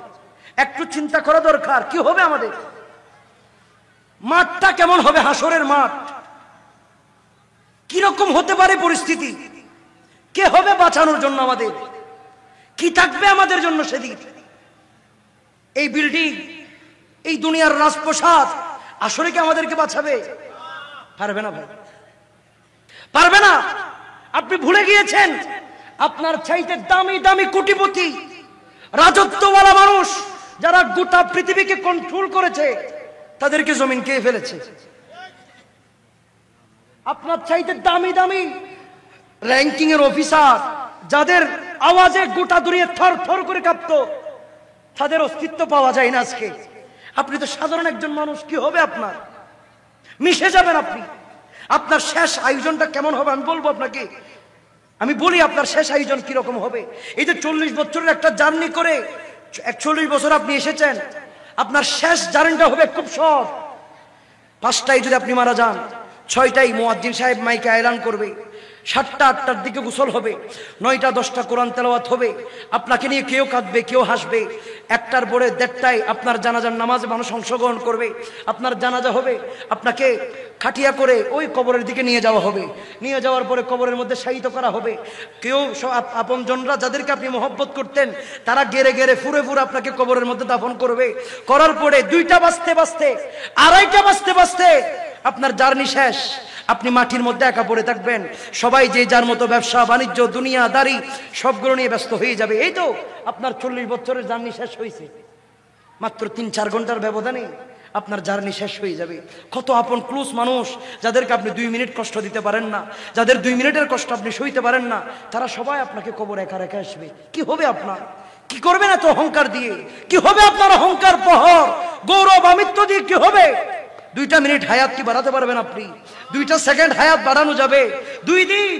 একটু চিন্তা করা দরকার। কি হবে আমাদের মাঠটা, কেমন হবে হাসরের মাঠ, কিরকম হতে পারে পরিস্থিতি, কে হবে বাঁচানোর জন্য আমাদের, কি থাকবে আমাদের জন্য সেদিন? এই বিল্ডিং, এই দুনিয়ার রাজপ্রসাদ আসলে কি আমাদেরকে বাঁচাবে? পারবে না ভাই, পারবে না। আপনি ভুলে গিয়েছেন আপনার চাইতে দামি দামি কোটিপতি রাজত্বওয়ালা মানুষ যারা গোটা পৃথিবীকে কন্ট্রোল করেছে, তাদেরকে জমিন কে ফেলেছে? আপনার চাইতে দামি দামি র্যাঙ্কিং এর অফিসার যাদের আওয়াজে গোটা দুনিয়া থর থর করে কাঁপতো, তাদের অস্তিত্ব পাওয়া যায় না আজকে। আপনি তো সাধারণ একজন মানুষ, কি হবে আপনার? মিশে যাবেন আপনি। আপনার শেষ আয়োজনটা কেমন হবে আমি বলবো আপনাকে। আমি বলি আপনার শেষ আয়োজন কিরকম হবে। এই যে 40 বছরের একটা জার্নি করে 41 বছর আপনি এসেছেন, আপনার শেষ জার্নিটা হবে খুব শর্ট। 5টায় যদি আপনি মারা যান, 6টায় মুয়াজ্জিন সাহেব মাইকে এলান করবে, 7টা 8টার দিকে গোসল হবে, 9টা 10টা কোরআন তেলাওয়াত হবে, আপনাকে নিয়ে কেউ কাঁদবে কেউ হাসবে। 1টার পরে 1:30টায় আপনার জানাজার নামাজে মানুষ অংশগ্রহণ করবে, আপনার জানাজা হবে, আপনাকে খাটিয়া করে ওই কবরের দিকে নিয়ে যাওয়া হবে। নিয়ে যাওয়ার পরে কবরের মধ্যে শায়িত করা হবে। কেউ আপনজনরা যাদেরকে আপনি মহব্বত করতেন তারা গেরে গেরে ফুরে ফুরে আপনাকে কবরের মধ্যে দাফন করবে। করার পরে 2টা বাজতে বাজতে 2:30টা বাজতে বাজতে আপনার জার্নি শেষ। আপনি মাটির মধ্যে একা পড়ে থাকবেন। সবাই যে যার মতো ব্যবসা বাণিজ্য দুনিয়াদারি সবগুলো নিয়ে ব্যস্ত হয়ে যাবে। এই তো আপনার 40 বছরের জার্নি শেষ হয়েছে। মাত্র 3-4 ঘন্টার ব্যবধানে আপনার জার্নি শেষ হয়ে যাবে। কত আপন ক্লোজ মানুষ যাদেরকে আপনি 2 মিনিট কষ্ট দিতে পারেন না, যাদের 2 মিনিটের কষ্ট আপনি সইতে পারেন না, তারা সবাই আপনাকে কবর একা রেখে আসবে। কি হবে আপনার? কি করবেন এত অহংকার দিয়ে? কি হবে আপনার অহংকার প্রহর গৌরব আমিত্ব দিয়ে? কি হবে? 2টা মিনিট হায়াত কি বাড়াতে পারবেন আপনি? 2টা সেকেন্ড হায়াত বাড়ানো যাবে? 2 দিন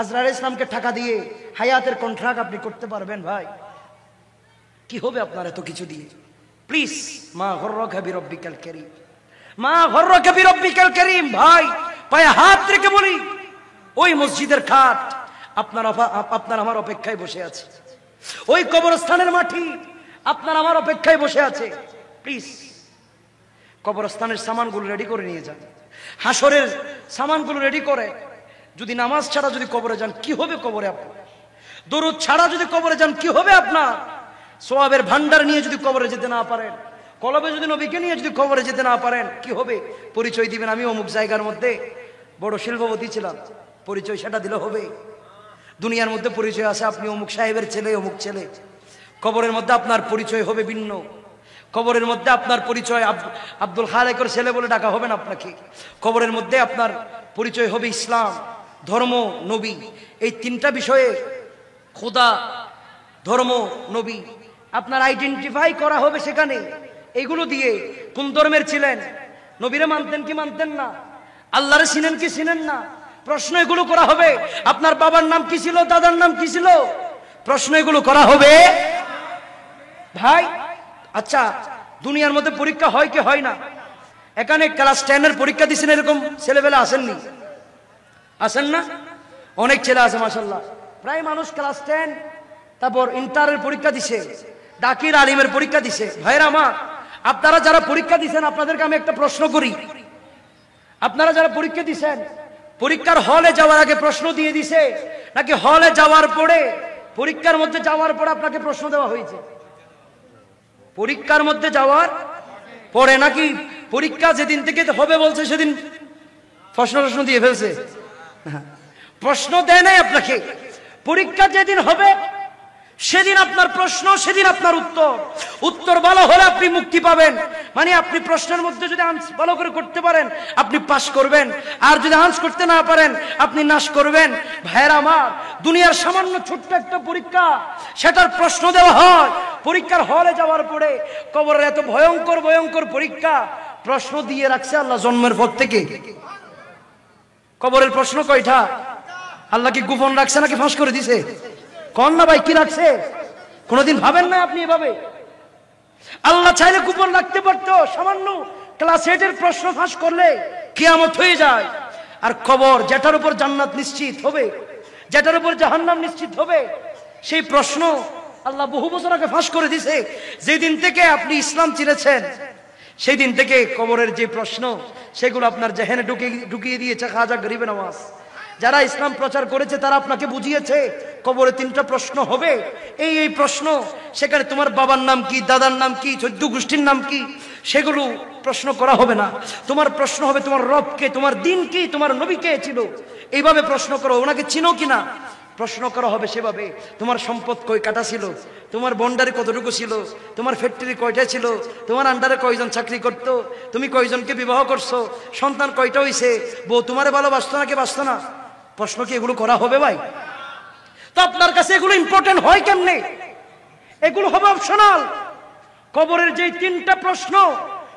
আজরাইল ইসলামকে টাকা দিয়ে হায়াতের কন্ট্রাক্ট আপনি করতে পারবেন ভাই? কি হবে আপনার এত কিছু দিয়ে? প্লিজ, মা গররকা বিরব্বিকাল কারীম, মা গররকা বিরব্বিকাল কারীম। ভাই পায়ে হাত রেখে বলি, ওই মসজিদের খাট আপনার আমার অপেক্ষায় বসে আছে, ওই কবরস্থানের মাটি আপনার আমার অপেক্ষায় বসে আছে। প্লিজ কবরস্থানের সামানগুলো রেডি করে নিয়ে যান, হাসরের সামানগুলো রেডি করে। যদি নামাজ ছাড়া যদি কবরে যান কি হবে কবরে আপনার? দরুদ ছাড়া যদি কবরে যান কি হবে আপনার? সওয়াবের ভান্ডার নিয়ে যদি কবরে যেতে না পারেন, কলবে যদি নবীকে নিয়ে যদি কবরে যেতে না পারেন কি হবে? পরিচয় দিবেন আমি অমুক জায়গার মধ্যে বড় শিল্পপতি ছিলাম, পরিচয় সেটা দিলে হবে? দুনিয়ার মধ্যে পরিচয় আছে আপনি অমুক সাহেবের ছেলে, অমুক ছেলে। কবরের মধ্যে আপনার পরিচয় হবে ভিন্ন। কবরের মধ্যে আপনার পরিচয় আব্দুল খালেকের ছেলে বলে ডাকা হবে না আপনাকে। কবরের মধ্যে আপনার পরিচয় হবে ইসলাম, ধর্ম, নবী। এই 3টা বিষয়ে খোদা, ধর্ম, নবী আপনার আইডেন্টিফাই করা হবে সেখানে। এইগুলো দিয়ে কোন ধর্মের ছিলেন, নবীরে মানতেন কি মানতেন না, আল্লাহরে চিনেন কি চিনেন না, প্রশ্ন এগুলো করা হবে। আপনার বাবার নাম কি ছিল, দাদার নাম কি ছিল, প্রশ্ন এগুলো করা হবে ভাই। আচ্ছা, দুনিয়ার মধ্যে পরীক্ষা হয় কি হয় না? এখানে ক্লাস 10-এর পরীক্ষা দিচ্ছেন এরকম ছেলেবেলা আসেননি? আসেন না? অনেক ছেলে আছে মাশাআল্লাহ। প্রায় মানুষ ক্লাস 10 তারপর ইন্টারের পরীক্ষা দিছে, দাকির আলিমের পরীক্ষা দিছে। ভাইরা আমার, আপনারা যারা পরীক্ষা দিছেন আপনাদেরকে আমি একটা প্রশ্ন করি। আপনারা যারা পরীক্ষা দিছেন, পরীক্ষার হলে যাওয়ার আগে প্রশ্ন দিয়ে দিছে নাকি হলে যাওয়ার পরে, পরীক্ষার মধ্যে যাওয়ার পরে আপনাকে প্রশ্ন দেওয়া হয়েছে? পরীক্ষার মধ্যে যাওয়ার পরে নাকি পরীক্ষা যেদিন থেকে হবে বলছে সেদিন প্রশ্ন দিয়ে ফেলছে? প্রশ্ন দেয় নাই আপনাকে। পরীক্ষা যেদিন হবে সেদিন আপনার প্রশ্ন, সেদিন আপনার উত্তর। উত্তর ভালো হলে আপনি মুক্তি পাবেন, মানে আপনি প্রশ্নের মধ্যে যদি আনসার ভালো করে করতে পারেন আপনি পাস করবেন, আর যদি আনসার করতে না পারেন আপনি নাশ করবেন। ভাইরা আমার, দুনিয়ার সামান্য ছোট্ট একটা পরীক্ষা, সেটার প্রশ্ন দেওয়া হয় পরীক্ষার হলে যাওয়ার পরে। কবরের এত ভয়ঙ্কর ভয়ঙ্কর পরীক্ষা প্রশ্ন দিয়ে রাখছে আল্লাহ জন্মের পর থেকে। কবরের প্রশ্ন কয়টা? আল্লাহ কি গোপন রাখছে নাকি ফাঁস করে দিছে? কোন না ভাই, কি রাখছে? কোনদিন ভাবেন না আপনি এভাবে? আল্লাহ চাইলে গোপন রাখতে পারতো। সামান্য ক্লাস 8-এর প্রশ্ন ফাঁস করলে কিয়ামত হয়ে যায়। আর কবর, যেটার উপর জান্নাত নিশ্চিত হবে, যেটার উপর জাহান্নাম নিশ্চিত হবে, সেই প্রশ্ন আল্লাহ বহু বছর আগে ফাঁস করে দিছে। যেদিন থেকে আপনি ইসলাম চিনেছেন সেই দিন থেকে কবরের যে প্রশ্ন সেগুলো আপনার জেহেনে ঢুকিয়ে দিয়েছে খাজা গরিবে নওয়াজ। যারা ইসলাম প্রচার করেছে তারা আপনাকে বুঝিয়েছে কবরে 3টা প্রশ্ন হবে। এই প্রশ্ন, সেখানে তোমার বাবার নাম কি, দাদার নাম কি, 14 গোষ্ঠীর নাম কি, সেগুলো প্রশ্ন করা হবে না। তোমার প্রশ্ন হবে তোমার রব কে, তোমার দিন কি, তোমার নবী কে ছিল। এইভাবে প্রশ্ন করো, ওনাকে চিনো কিনা প্রশ্ন করা হবে সেভাবে। তোমার সম্পদ কয় কাটা ছিল, তোমার বন্ডারে কতটুকু ছিল, তোমার ফ্যাক্টরি কয়টা ছিল, তোমার আন্ডারে কয়জন চাকরি করতো, তুমি কয়জনকে বিবাহ করছো, সন্তান কয়টা হইছে, বউ তোমারে ভালোবাসতো নাকি বাসতো না। প্রশ্ন কি এগুলো করা হবে ভাই? তো আপনার কাছে এগুলো ইম্পর্টেন্ট হয় কেমনে? এগুলো হবে অপশনাল। কবরের যে 3টা প্রশ্ন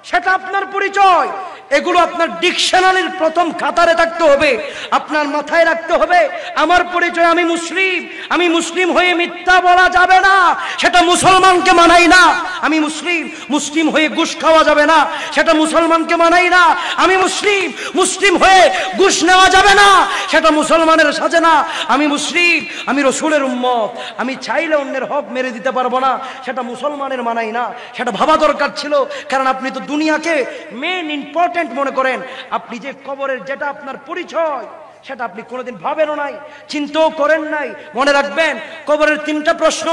সেটা আপনার পরিচয়। এগুলো আপনার ডিকশনারির প্রথম খাতারে থাকতে হবে, আপনার মাথায় রাখতে হবে। আমার পরিচয় আমি মুসলিম, আমি মুসলিম হয়ে মিথ্যা বলা যাবে না, সেটা মুসলমানকে মানাই না। আমি মুসলিম, মুসলিম হয়ে ঘুষ খাওয়া যাবে না, সেটা মুসলমানকে মানাই না। আমি মুসলিম, মুসলিম হয়ে ঘুষ নেওয়া যাবে না, সেটা মুসলমানের সাজে না। আমি মুসলিম, আমি রসুলের উম্মত, আমি চাইলে অন্যের হক মেরে দিতে পারবো না, সেটা মুসলমানের মানাই না। সেটা ভাবা দরকার ছিল, কারণ আপনি তো দুনিয়াকে মেন ইম্পর্টেন্ট মনে করেন। আপনি যে কবরের যেটা আপনার পরিচয়, সেটা আপনি কোনোদিন ভাবেনও নাই, চিন্তাও করেন নাই। মনে রাখবেন, কবরের 3টা প্রশ্ন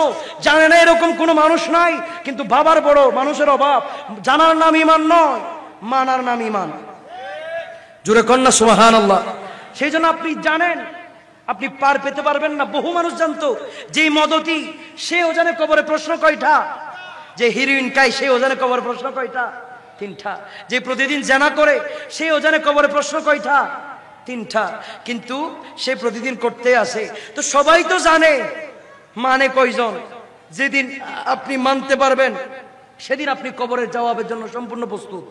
জানে না এরকম কোনো মানুষ নাই, কিন্তু ভাবার বড় মানুষের অভাব। জানার নাম ঈমান নয়, মানার নাম ঈমান। জোরে কন্যা সুবহানাল্লাহ। সেই জন্য আপনি জানেন, আপনি পার পেতে পারবেন না। বহু মানুষ জানতো যে মদতি, সে ওজানে কবরে প্রশ্ন কয়টা? যে হিরোইন খায়, সে ওজানে কবরে প্রশ্ন কয়টা? 3টা। যে প্রতিদিন জেনা করে, সে ওজানে কবরে প্রশ্ন কয়টা? 3টা। কিন্তু সে প্রতিদিন করতে আসে। তো সবাই তো জানে, মানে কয়জন? যেদিন আপনি মানতে পারবেন, সেদিন আপনি কবরের জবাবের জন্য সম্পূর্ণ প্রস্তুত।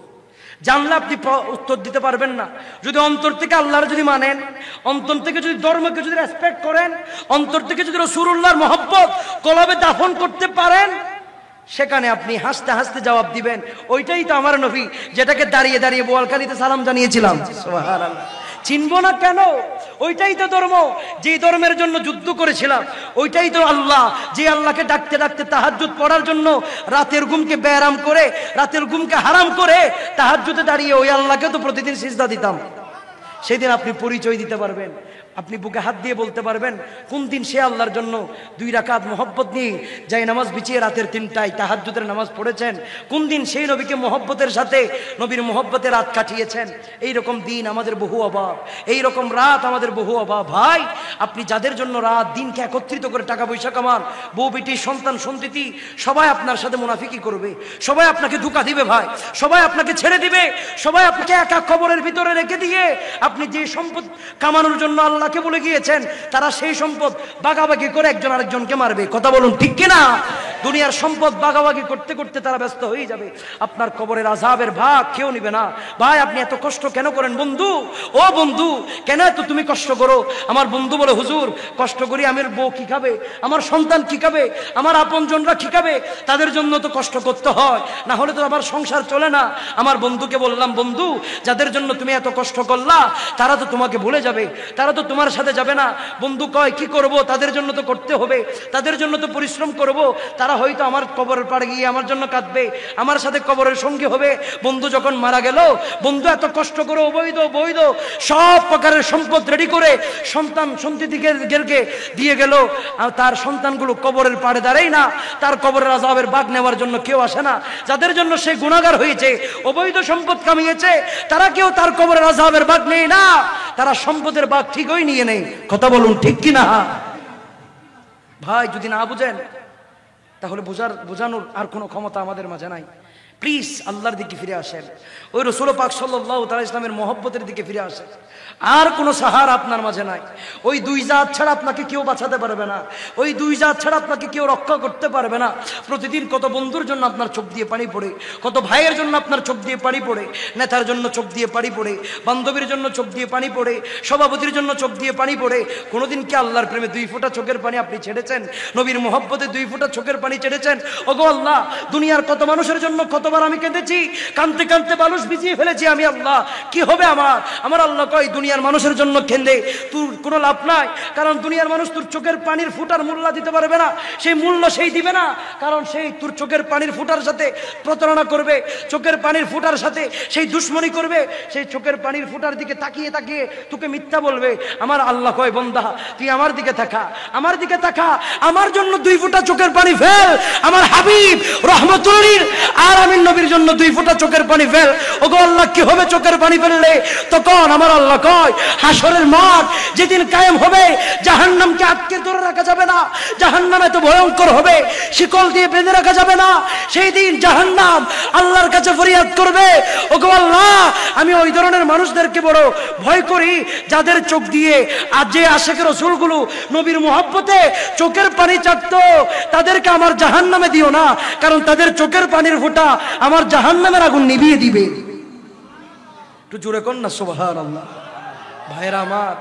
জানলে আপনি উত্তর দিতে পারবেন না। যদি অন্তর থেকে আল্লাহর যদি মানেন, অন্তর থেকে যদি ধর্মকে যদি রেসপেক্ট করেন, অন্তর থেকে যদি রাসূলুল্লাহর মহব্বত কলবে দাফন করতে পারেন, সেখানে আপনি হাসতে হাসতে জবাব দিবেন, ওইটাই তো আমার নবী, যেটাকে দাঁড়িয়ে দাঁড়িয়ে বোয়ালখালীতে সালাম জানিয়েছিলাম। সুবহানাল্লাহ। চিনবো না কেন? ওইটাই তো ধর্ম, যে ধর্মের জন্য যুদ্ধ করেছিলাম। ওইটাই তো আল্লাহ, যে আল্লাহকে ডাকতে ডাকতে তাহাজ্জুদ পড়ার জন্য রাতের ঘুমকে বেয়ারাম করে, রাতের ঘুমকে হারাম করে তাহাজ্জুদে দাঁড়িয়ে ওই আল্লাহকে তো প্রতিদিন সিজদা দিতাম। সেদিন আপনি পরিচয় দিতে পারবেন, আপনি বুকে হাত দিয়ে বলতে পারবেন কোন দিন সে আল্লাহর জন্য 2 রাকাত মোহব্বত নিয়ে যাই নামাজ বিছিয়ে রাতের 3টায় তাহাজ্জুদের নামাজ পড়েছেন, কোন দিন সেই নবীকে মোহব্বতের সাথে নবীর মোহব্বতে রাত কাটিয়েছেন। এইরকম দিন আমাদের বহু অভাব, এইরকম রাত আমাদের বহু অভাব। ভাই, আপনি যাদের জন্য রাত দিনকে একত্রিত করে টাকা পয়সা কামান, বউ বেটি সন্তান সন্ততি, সবাই আপনার সাথে মুনাফিকি করবে, সবাই আপনাকে ধোঁকা দিবে ভাই, সবাই আপনাকে ছেড়ে দিবে, সবাই আপনাকে একা কবরের ভিতরে রেখে দিয়ে আপনি যে সম্পদ কামানোর জন্য আল্লাহকে বলে গিয়েছেন, তারা সেই সম্পদ ভাগাভাগি করে একজন আরেকজনকে মারবে। কথা বলুন ঠিক কিনা? দুনিয়ার সম্পদ ভাগাভাগি করতে করতে তারা ব্যস্ত হয়ে যাবে। আপনার কবরের আযাবের ভাগ কেউ নিবে না। ভাই, আপনি এত কষ্ট কেন করেন? বন্ধু, ও বন্ধু, কেন এত তুমি কষ্ট করো? আমার বন্ধু বলে, হুজুর কষ্ট করি, আমার বউ কি খাবে, আমার সন্তান কি খাবে, আমার আপনজনরা কি খাবে, তাদের জন্য তো কষ্ট করতে হয়, না হলে তো আমার সংসার চলে না। আমার বন্ধুকে বললাম, বন্ধু, যাদের জন্য তুমি এত কষ্ট করলা, তারা তো তোমাকে ভুলে যাবে, তারা তো তোমার সাথে যাবে না। বন্ধু কয়, কি করব, তাদের জন্য তো করতে হবে, তাদের জন্য তো পরিশ্রম করব, তারা হয়তো আমার কবরের পাড়ে গিয়ে আমার জন্য কাঁদবে, আমার সাথে কবরের সঙ্গী হবে। বন্ধু যখন মারা গেল, বন্ধু এত কষ্ট করে অবৈধ বৈধ সব প্রকারের সম্পদ রেডি করে সন্তান সন্ততিকে দিয়ে গেল, আর তার সন্তানগুলো কবরের পাড়ে দাঁড়াই না, তার কবরের আযাবের ভাগ নেওয়ার জন্য কেউ আসে না। যাদের জন্য সে গুনাহগার হয়েছে, অবৈধ সম্পদ কামিয়েছে, তারা কেউ তার কবরের আযাবের ভাগ নেই না, তারা সম্পদের ভাগ ঠিকই নিয়ে নেই। কথা বলুন ঠিক কিনা? ভাই, যদি না বুঝেন তাহলে বোঝানোর আর কোনো ক্ষমতা আমাদের মাঝে নাই। প্লিজ আল্লাহর দিকে ফিরে আসেন, ওই রাসূল পাক সাল্লাল্লাহু তাআলা ইসলামের মহব্বতের দিকে ফিরে আসেন। আর কোনো সাহারা আপনার মাঝে নাই। ওই 2 জাত ছাড়া আপনাকে কেউ বাঁচাতে পারবে না, ওই 2 জাত ছাড়া আপনাকে কেউ রক্ষা করতে পারবে না। প্রতিদিন কত বন্ধুর জন্য আপনার চোখ দিয়ে পানি পড়ে, কত ভাইয়ের জন্য আপনার চোখ দিয়ে পানি পড়ে, নেতার জন্য চোখ দিয়ে পানি পড়ে, বান্ধবীর জন্য চোখ দিয়ে পানি পড়ে, সভাপতির জন্য চোখ দিয়ে পানি পড়ে। কোনোদিন কি আল্লাহর প্রেমে 2 ফোঁটা চোখের পানি আপনি ছেড়েছেন? নবীর মহব্বতে 2 ফোঁটা চোখের পানি ছেড়েছেন? ওগো আল্লাহ, দুনিয়ার কত মানুষের জন্য কতবার আমি কেঁদেছি, কাঁদতে কাঁদতে বালুস ভিজিয়ে ফেলেছি আমি। আল্লাহ, কি হবে আমার আল্লাহ কয়, দুনিয়ার মানুষের জন্য কেঁদে তোর কোনো লাভ নাই, কারণ দুনিয়ার মানুষ তোর চোখের পানির ফুটার মূল্য দিতে পারবে না। সেই মূল্য সেই দিবে না, কারণ সেই তোর চোখের পানির ফুটার সাথে প্রতারণা করবে, চোখের পানির ফুটার সাথে সেই দুশ্মনী করবে, সেই চোখের পানির ফুটার দিকে তাকিয়ে তাকিয়ে তোকে মিথ্যা বলবে। আমার আল্লাহ কয়, বান্দা তুই আমার দিকে তাকা, আমার দিকে তাকা, আমার জন্য 2 ফোঁটা চোখের পানি ফেল, আমার হাবিব রহমতুল্লিল আলামিন নবীর জন্য 2 ফোঁটা চোখের পানি ফেল। ওগো আল্লাহ, কি হবে চোখের পানি ফেললে? তখন আমার আল্লাহ কয়, হাসরের মাঠ যেদিন কায়েম হবে, জাহান্নামকে আটকে ধরে রাখা যাবে না, জাহান্নাম এত ভয়ঙ্কর হবে, শিকল দিয়ে বেঁধে রাখা যাবে না। সেই দিন জাহান্নাম আল্লাহর কাছে ফরিয়াদ করবে, ওগো আল্লাহ, আমি ওই ধরনের মানুষদেরকে বড় ভয় করি, যাদের চোখ দিয়ে আর যে আশিকের রাসূলগুলো নবীর মুহাব্বতে চোখের পানি চাটতো, তাদেরকে আমার জাহান্নামে দিও না, কারণ তাদের চোখের পানির ফোঁটা আমার জাহান্নামের আগুন নিভিয়ে দিবে। একটু জোরে কর না সুবহানাল্লাহ। ভাইরা আমার,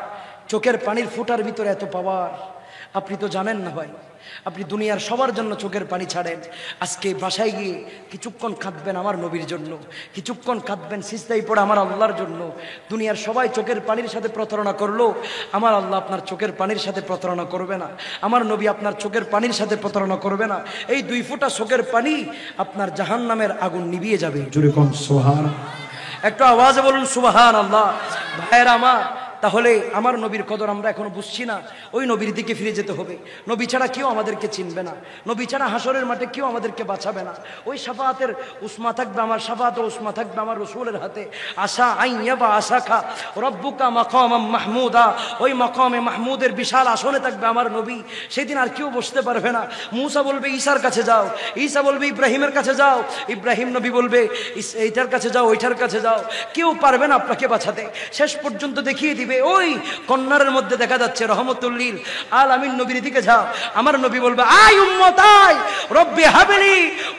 চোখের পানির ফোঁটার ভিতরে এত পাওয়ার আপনি তো জানেন না ভাই। আপনি দুনিয়ার সবার জন্য চোখের পানি ছাড়েন, আজকে বাসায় গিয়ে কিছুক্ষণ কাঁদবেন আমার নবীর জন্য, কিছুক্ষণ কাঁদবেন সিজদায় পড়ে আমার আল্লাহর জন্য। দুনিয়ার সবাই চোখের পানির সাথে প্রতারণা করলো, আমার আল্লাহ আপনার চোখের পানির সাথে প্রতারণা করবে না। আমার নবী আপনার চোখের পানির সাথে প্রতারণা করবে না। এই 2 ফোঁটা চোখের পানি আপনার জাহান্নামের আগুন নিভিয়ে যাবে। জোরে কোন সুবহানাল্লাহ, একটু আওয়াজে বলুন সুবহানাল্লাহ। ভাইয়েরা আমার, তাহলে আমার নবীর কদর আমরা এখনো বুঝছি না। ওই নবীর দিকে ফিরে যেতে হবে। নবী ছাড়া কেউ আমাদেরকে চিনবে না, নবী ছাড়া হাসরের মাঠে কেউ আমাদেরকে বাঁচাবে না। ওই শাফাআতের উসমা থাকবে, আমার শাফাআত ও উসমা থাকবে আমার রাসূলের হাতে। আশা আইয়াবা আশাকা রব্বুকা মাকামাম মাহমুদা, ওই মাকামে মাহমুদের বিশাল আসনে থাকবে আমার নবী। সেদিন আর কেউ বসতে পারবে না। মুসা বলবে ঈসার কাছে যাও, ঈসা বলবে ইব্রাহিমের কাছে যাও, ইব্রাহিম নবী বলবে এইটার কাছে যাও, ওইটার কাছে যাও। কেউ পারবে না আপনাকে বাঁচাতে। শেষ পর্যন্ত দেখিয়ে দিবে, ওই কন্নারের মধ্যে দেখা যাচ্ছে রহমতুল লিল আলামিন নবীর দিকে যাও। আমার নবী বলবে আই উম্মত আই রব্বি হাবলি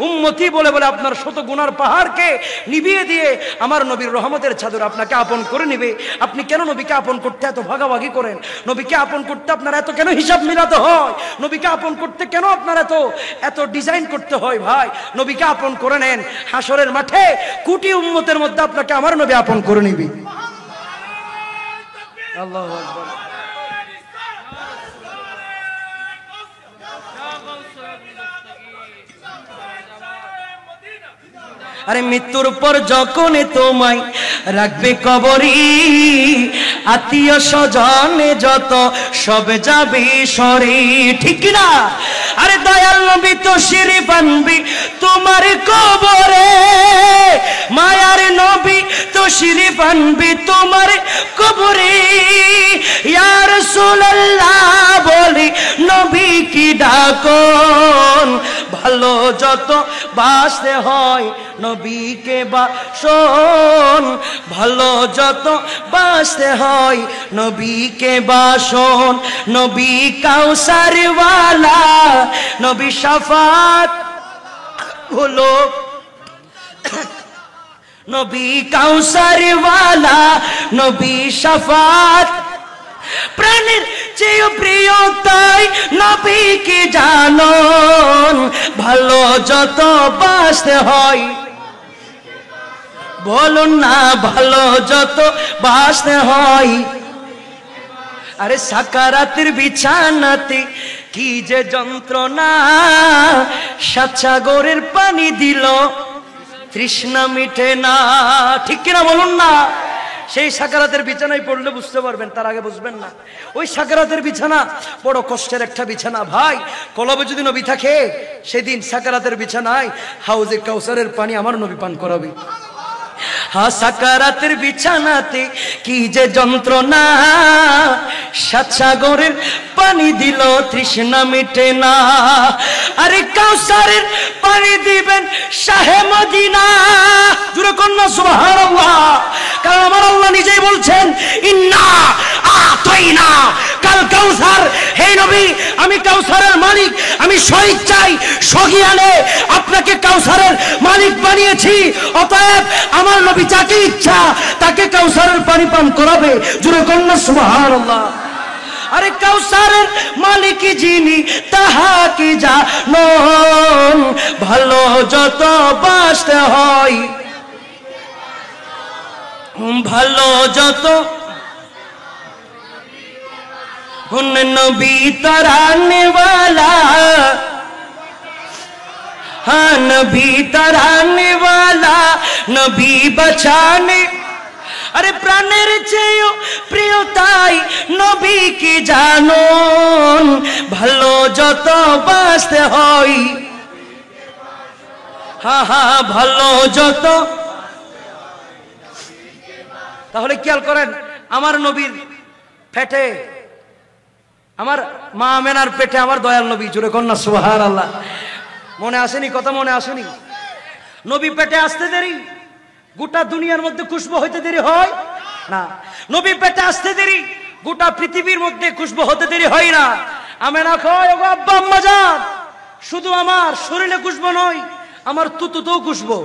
উম্মতি বলে বলে আপনার শত গুনার পাহাড়কে নিভিয়ে দিয়ে আমার নবীর রহমতের চাদর আপনাকে আপন করে নেবে। আপনি কেন নবীকে আপন করতে এত ভাগাভাগি করেন? নবীকে আপন করতে আপনার এত কেন হিসাব মিলাতে হয়? নবীকে আপন করতে কেন আপনার এত ডিজাইন করতে হয়? ভাই, নবীকে আপন করে নেন। হাসরের মাঠে কোটি উম্মতের মধ্যে আপনাকে আমার নবী আপন করে নিবে। আল্লাহু আকবার। আরে মৃত্যুর পর যখন তোমায় রাখবে কবরি, আত্মীয় স্বজনে যত সব যাবে সরে, ঠিক না? আরে দয়াল নবী তো শিরিফ আনবি তোমার কবরে, মায়ার নবী তো শিরিফ আনবি তোমার কবরে। ইয়া রাসূলুল্লাহ বলি নবী কি ডাকন, ভালো যত বাসতে হয় নবীকে বাসন, ভালো যত বাসতে হয় নবীকে বাসন। নবী কাউসার ওয়ালা, নবী শাফাত হলো, নবী কাউসার ওয়ালা, নবী শাফাত। প্রাণের চেয়ে প্রিয় তাই নবীকে জানন, ভালো যত বাসতে হয় বলুন না, ভালো যত বাসতে হয়। আরে সাকারাতের বিছানাতে কি যে যন্ত্রণা, সাতসাগরের পানি দিল তৃষ্ণা মিটে না, ঠিক কিনা বলুন না? সেই সাকারাতের বিছানায় পড়লে বুঝতে পারবেন, তার আগে বুঝবেন না। ওই সাকারাতের বিছানা বড় কষ্টের একটা বিছানা ভাই। কলবে যদি নবী থাকে, সেদিন সাকারাতের বিছানায় হাউজে কাউসারের পানি আমার নবী পান করাবে। হা সাকারাতের বিছানাতে কি যে যন্ত্রণা, সাতসাগরের পানি দিল তৃষ্ণা মিটে না। আরে কাউসারের পানি দিবেন শাহে মদিনা, জুরে কন্যা সুবহানাল্লাহ। কারণ আমার আল্লাহ নিজেই বলছেন ইন্না আতাইনা কাল কাউসার, হে নবী আমি কাউসারের মালিক, আমি স্বেচ্ছায় সগিয়ানে আপনাকে কাউসারের মালিক বানিয়েছি। অতএব আমার নবী যাকে ইচ্ছা তাকে কাউসারের পানি পান করাবে। জুরে কন্যা সুবহানাল্লাহ। আরে কাউসারের মালিক যিনি তাহা কি জানন, ভালো যত বাসতে হয়, ভালো যত নবী তরানে वाला, हाँ नबी तराने वाला, नबी बचाने। अरे प्राणेर চেয়েও প্রিয় তাই নবী কি জানুন, ভালো যত বাসতে হয়, হ্যাঁ হ্যাঁ ভালো যত। তাহলে খেয়াল করেন, আমার নবীর পেটে, আমার মা আমেনার পেটে আমার দয়াল নবী। জোরে কন্যা সুবহানাল্লাহ। মনে আসেনি কথা? মনে আসেনি? নবী পেটে আসতে দেরি, গোটা দুনিয়ার মধ্যে খুশবু হইতে দেরি হয় না। নবী পেটে আসতে দেরি, গোটা পৃথিবীর মধ্যে খুশবু হতে দেরি হয় না। আমেনা কয়, ওগো আব্বা আম্মা জান, শুধু আমার শরীরে খুশবু নয়, আমার তুতুতেও খুশবু।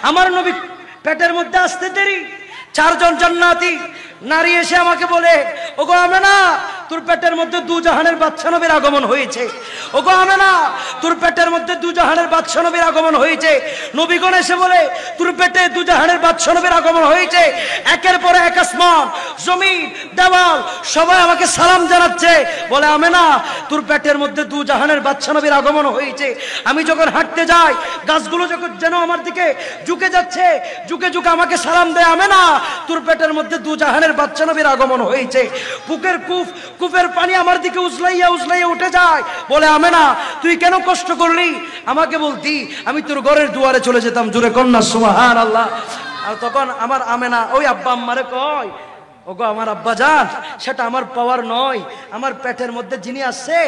আমার নবী পেটের মধ্যে আসতে দেরি, চারজন জান্নাতি নারী এসে আমাকে বলে, ওগো আমেনা, তোর পেটের মধ্যে দু জাহানের বাদশা নবীর আগমন হয়েছে। ওগো আমেনা, তোর পেটের মধ্যে দু জাহানের বাদশা নবীর আগমন হয়েছে। নবীগণ এসে বলে, তোর পেটে দু জাহানের বাদশা নবীর আগমন হয়েছে। একের পরে এক আসমান, জমিন, দেওয়াল সবাই আমাকে সালাম জানাচ্ছে, বলে আমেনা, তোর পেটের মধ্যে দু জাহানের বাদশা নবীর আগমন হয়েছে। আমি যখন হাঁটতে যাই, গাছগুলো যখন যেন আমার দিকে ঝুঁকে যাচ্ছে, ঝুঁকে ঝুঁকে আমাকে সালাম দেয়, আমেনা, তোর পেটের মধ্যে দু জাহানের বাদশা নবীর আগমন হয়েছে। বুকের কূপের পানি আমার দিকে উজলাইয়া উজলাইয়া উঠে যায়, বলে আমেনা, তুই কেন কষ্ট করলি? আমাকে বলতি আমি তোর ঘরের দুয়ারে চলে যেতাম। জোরে কন্যা সুবহানাল্লাহ। আর তখন আমার আমেনা ওই আব্বা আম্মারে কয়, ওগো আমার আব্বা জান, সেটা আমার পাওয়ার নয়, আমার পেটের মধ্যে যিনি আসছে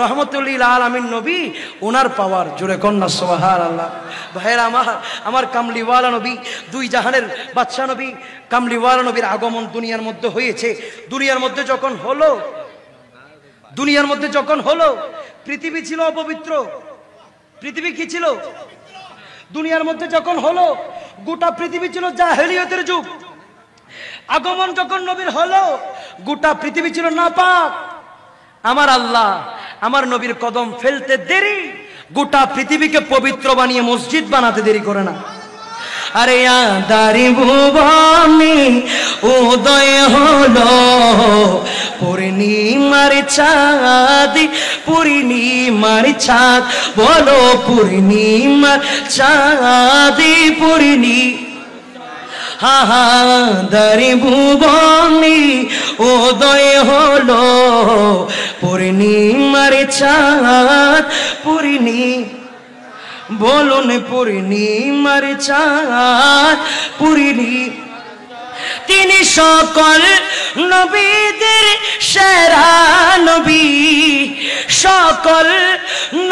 রহমতুল্লিল আলামিন নবী, ওনার পাওয়ার। জোরে কন্যা সুবহানাল্লাহ। ভাইরা আমার কামলিওয়ালা নবী, দুই জাহানের বাদশা নবী, কামলিওয়ালা নবীর আগমন দুনিয়ার মধ্যে হয়েছে। দুনিয়ার মধ্যে যখন হলো, পৃথিবী ছিল অপবিত্র। পৃথিবী কি ছিল? দুনিয়ার মধ্যে যখন হলো, গোটা পৃথিবী ছিল জাহেলিয়তের যুগ। আগমন যখন নবীর হলো, গোটা পৃথিবী ছিল নাপাক। আমার আল্লাহ আমার নবীর কদম ফেলতে দেরি, গোটা পৃথিবীকে পবিত্র বানিয়ে মসজিদ বানাতে দেরি করে না। আরে আদারি ভুবনে উদয় হলো পূর্ণিমার চাঁদ, পূর্ণিমার চাঁদ, বলো পূর্ণিমার চাঁদ, হাহাদারি ভুবনে উদয় হলো পূর্ণিমার চাঁদ, বলুন পূর্ণিমার চাঁদ, তিনি সকল নবীদের সেরা নবী, সকল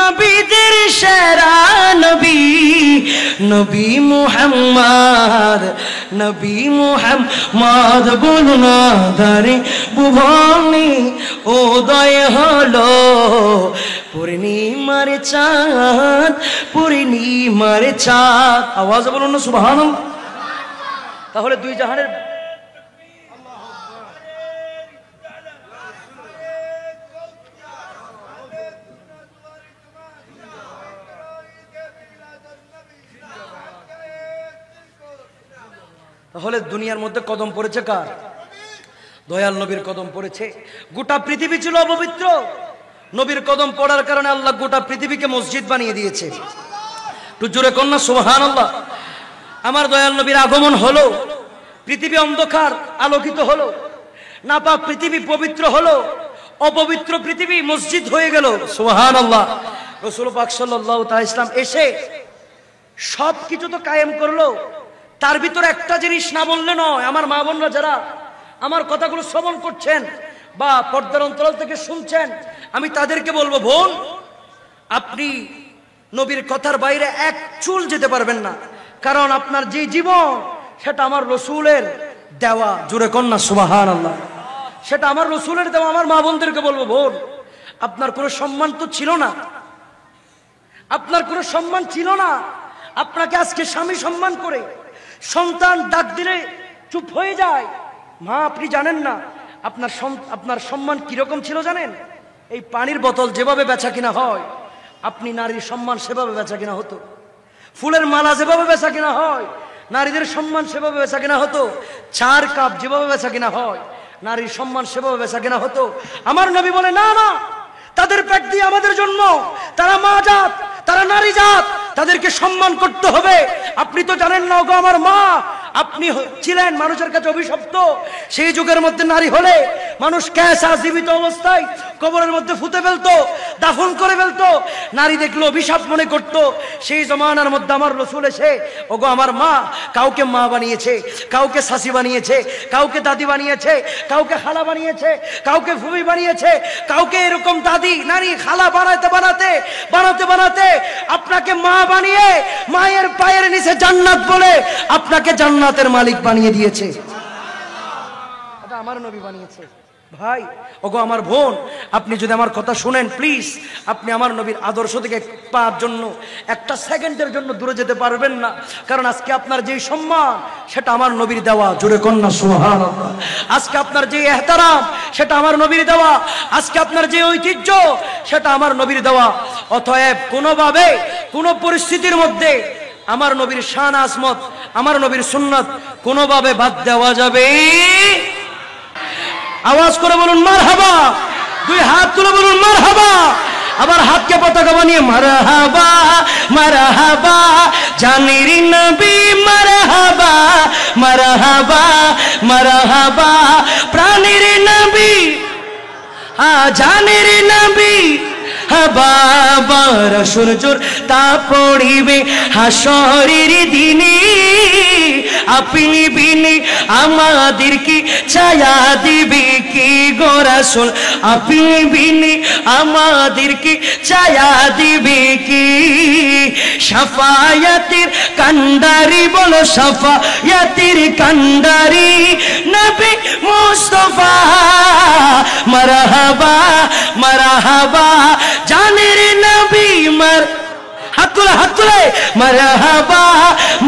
নবীদের সেরা নবী, নবী মুহাম্মদ, নবী মুহাম্মদ, বলুন আদারি ভুবনে উদয় হলো পূর্ণিমার চাঁদ, পূর্ণিমার চাঁদ। আওয়াজ বলুন না সুবহানাল্লাহ। তাহলে দুই জাহানের তাহলে দুনিয়ার মধ্যে কদম পড়েছে কার? দয়াল নবীর কদম পড়েছে। গোটা পৃথিবী ছিল অপবিত্র, নবীর কদম পড়ার কারণে আল্লাহ গোটা পৃথিবীকে মসজিদ বানিয়ে দিয়েছে। একটু জোরে কন্যা সুবহানাল্লাহ। আমার দয়াল নবীর আগমন হলো, পৃথিবী অন্ধকার আলোকিত হলো, নাপাক পৃথিবী পবিত্র হলো, অপবিত্র পৃথিবী মসজিদ হয়ে গেল। সুবহানাল্লাহ। রাসূল পাক সাল্লাল্লাহু তাআলা ইসলাম এসে সব কিছু তো কায়েম করলো, তার ভিতরে একটা জিনিস না বললে নয়। আমার মা বোনরা যারা আমার কথাগুলো শ্রবণ করছেন বা পর্দার অন্তরাল থেকে শুনছেন, আমি তাদেরকে বলবো, বোন, আপনি নবীর কথার বাইরে এক চুল যেতে পারবেন না, কারণ আপনার যে জীবন সেটা আমার রসুলের দেওয়া। জোরে কন্যা সুবহানাল্লাহ। সেটা আমার রসুলের দেওয়া। আমার মা বোনদেরকে বলবো, বোন, আপনার কোনো সম্মান তো ছিল না, আপনার কোনো সম্মান ছিল না। আপনাকে আজকে স্বামী সম্মান করে, সন্তান ডাক দিলে চুপ হয়ে যায়। মা, আপনি জানেন না আপনার সম্মান কিরকম ছিল জানেন? এই পানির বোতল যেভাবে বেচা কিনা হয়, আপনি নারীর সম্মান সেভাবে বেচা কিনা হতো। ফুলের মালা যেভাবে বেচা কিনা হয়, নারীদের সম্মান সেভাবে বেচা কিনা হতো। 4 কাপ যেভাবে বেচা কিনা হয়, নারীর সম্মান সেভাবে বেচা কিনা হতো। আমার নবী বলে, না না, তাদের পেট দিয়ে আমাদের জন্ম, তারা মা জাত, তারা নারী জাত, তাদেরকে সম্মান করতে হবে। আপনি তো জানেন না গো আমার মা, আপনি ছিলেন মানুষের কাছে অভিশপ্ত। সেই যুগের মধ্যে নারী হলে মানুষ ক্যাসা জীবিত অবস্থায় কবরের মধ্যে ফুতে ফেলতো, দাফন করে ফেলতো। নারী দেখলে অভিশাপ মনে করত। সেই জমানার মধ্যে আমার রসুল এসে, ওগো আমার মা, কাউকে মা বানিয়েছে, কাউকে শাশি বানিয়েছে, কাউকে দাদি বানিয়েছে, কাউকে খালা বানিয়েছে, কাউকে ফুফি বানিয়েছে, কাউকে এরকম দাদি নারী খালা বানাতে বানাতে বানাতে বানাতে আপনাকে মা বানিয়ে মায়ের পায়ের নিচে জান্নাত বলে আপনাকে জান্নাতের মালিক বানিয়ে দিয়েছে। এটা আমার নবী বানিয়েছে। ভাই ওগো আমার বোন, আপনি যদি আমার কথা শুনেন, প্লিজ আপনি আমার নবীর আদর্শ থেকে পাওয়ার জন্য একটা সেকেন্ডের জন্য দূরে যেতে পারবেন না। কারণ আজকে আপনার যেই সম্মান সেটা আমার নবীর দেওয়া, জোরে কন্যা সুবহানাল্লাহ। আজকে আপনার যে এহতারাম সেটা আমার নবীর দেওয়া, আজকে আপনার যে ঐতিহ্য সেটা আমার নবীর দেওয়া। অতএব কোনোভাবে কোনো পরিস্থিতির মধ্যে আমার নবীর শান আজমত, আমার নবীর সুন্নাত কোনোভাবে বাদ দেওয়া যাবে। আওয়াজ করে বলুন মারহাবা, দুই হাত তুলে বলুন মারহাবা, আবার হাতকে পতাকা বানিয়ে মারহাবা মারহাবা জানির নবী মারহাবা মারহাবা মারহাবা প্রাণীর নবী জানির নবী বাবার সূর্যর তা পড়িবে হাসরের দিনে, আপনি বিনে আমাদের কি ছায়া দিবে কি গো রাসূল, আপনি বিনে আমাদের কি ছায়া দিবে কি। শাফায়াতের কান্ডারি বলো শাফায়াতের কান্ডারি নবী মুস্তাফা মারহাবা মারহাবা জানের নবী মার হাত তুলে মারহাবা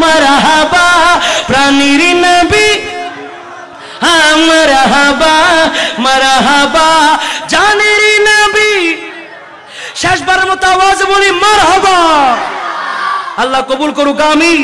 মারহাবা প্রাণীর নবী মারহাবা মারহাবা জানের নবী। শেষবারের মতো আওয়াজ বলি মারহাবা। আল্লাহ কবুল করুক, আমিন।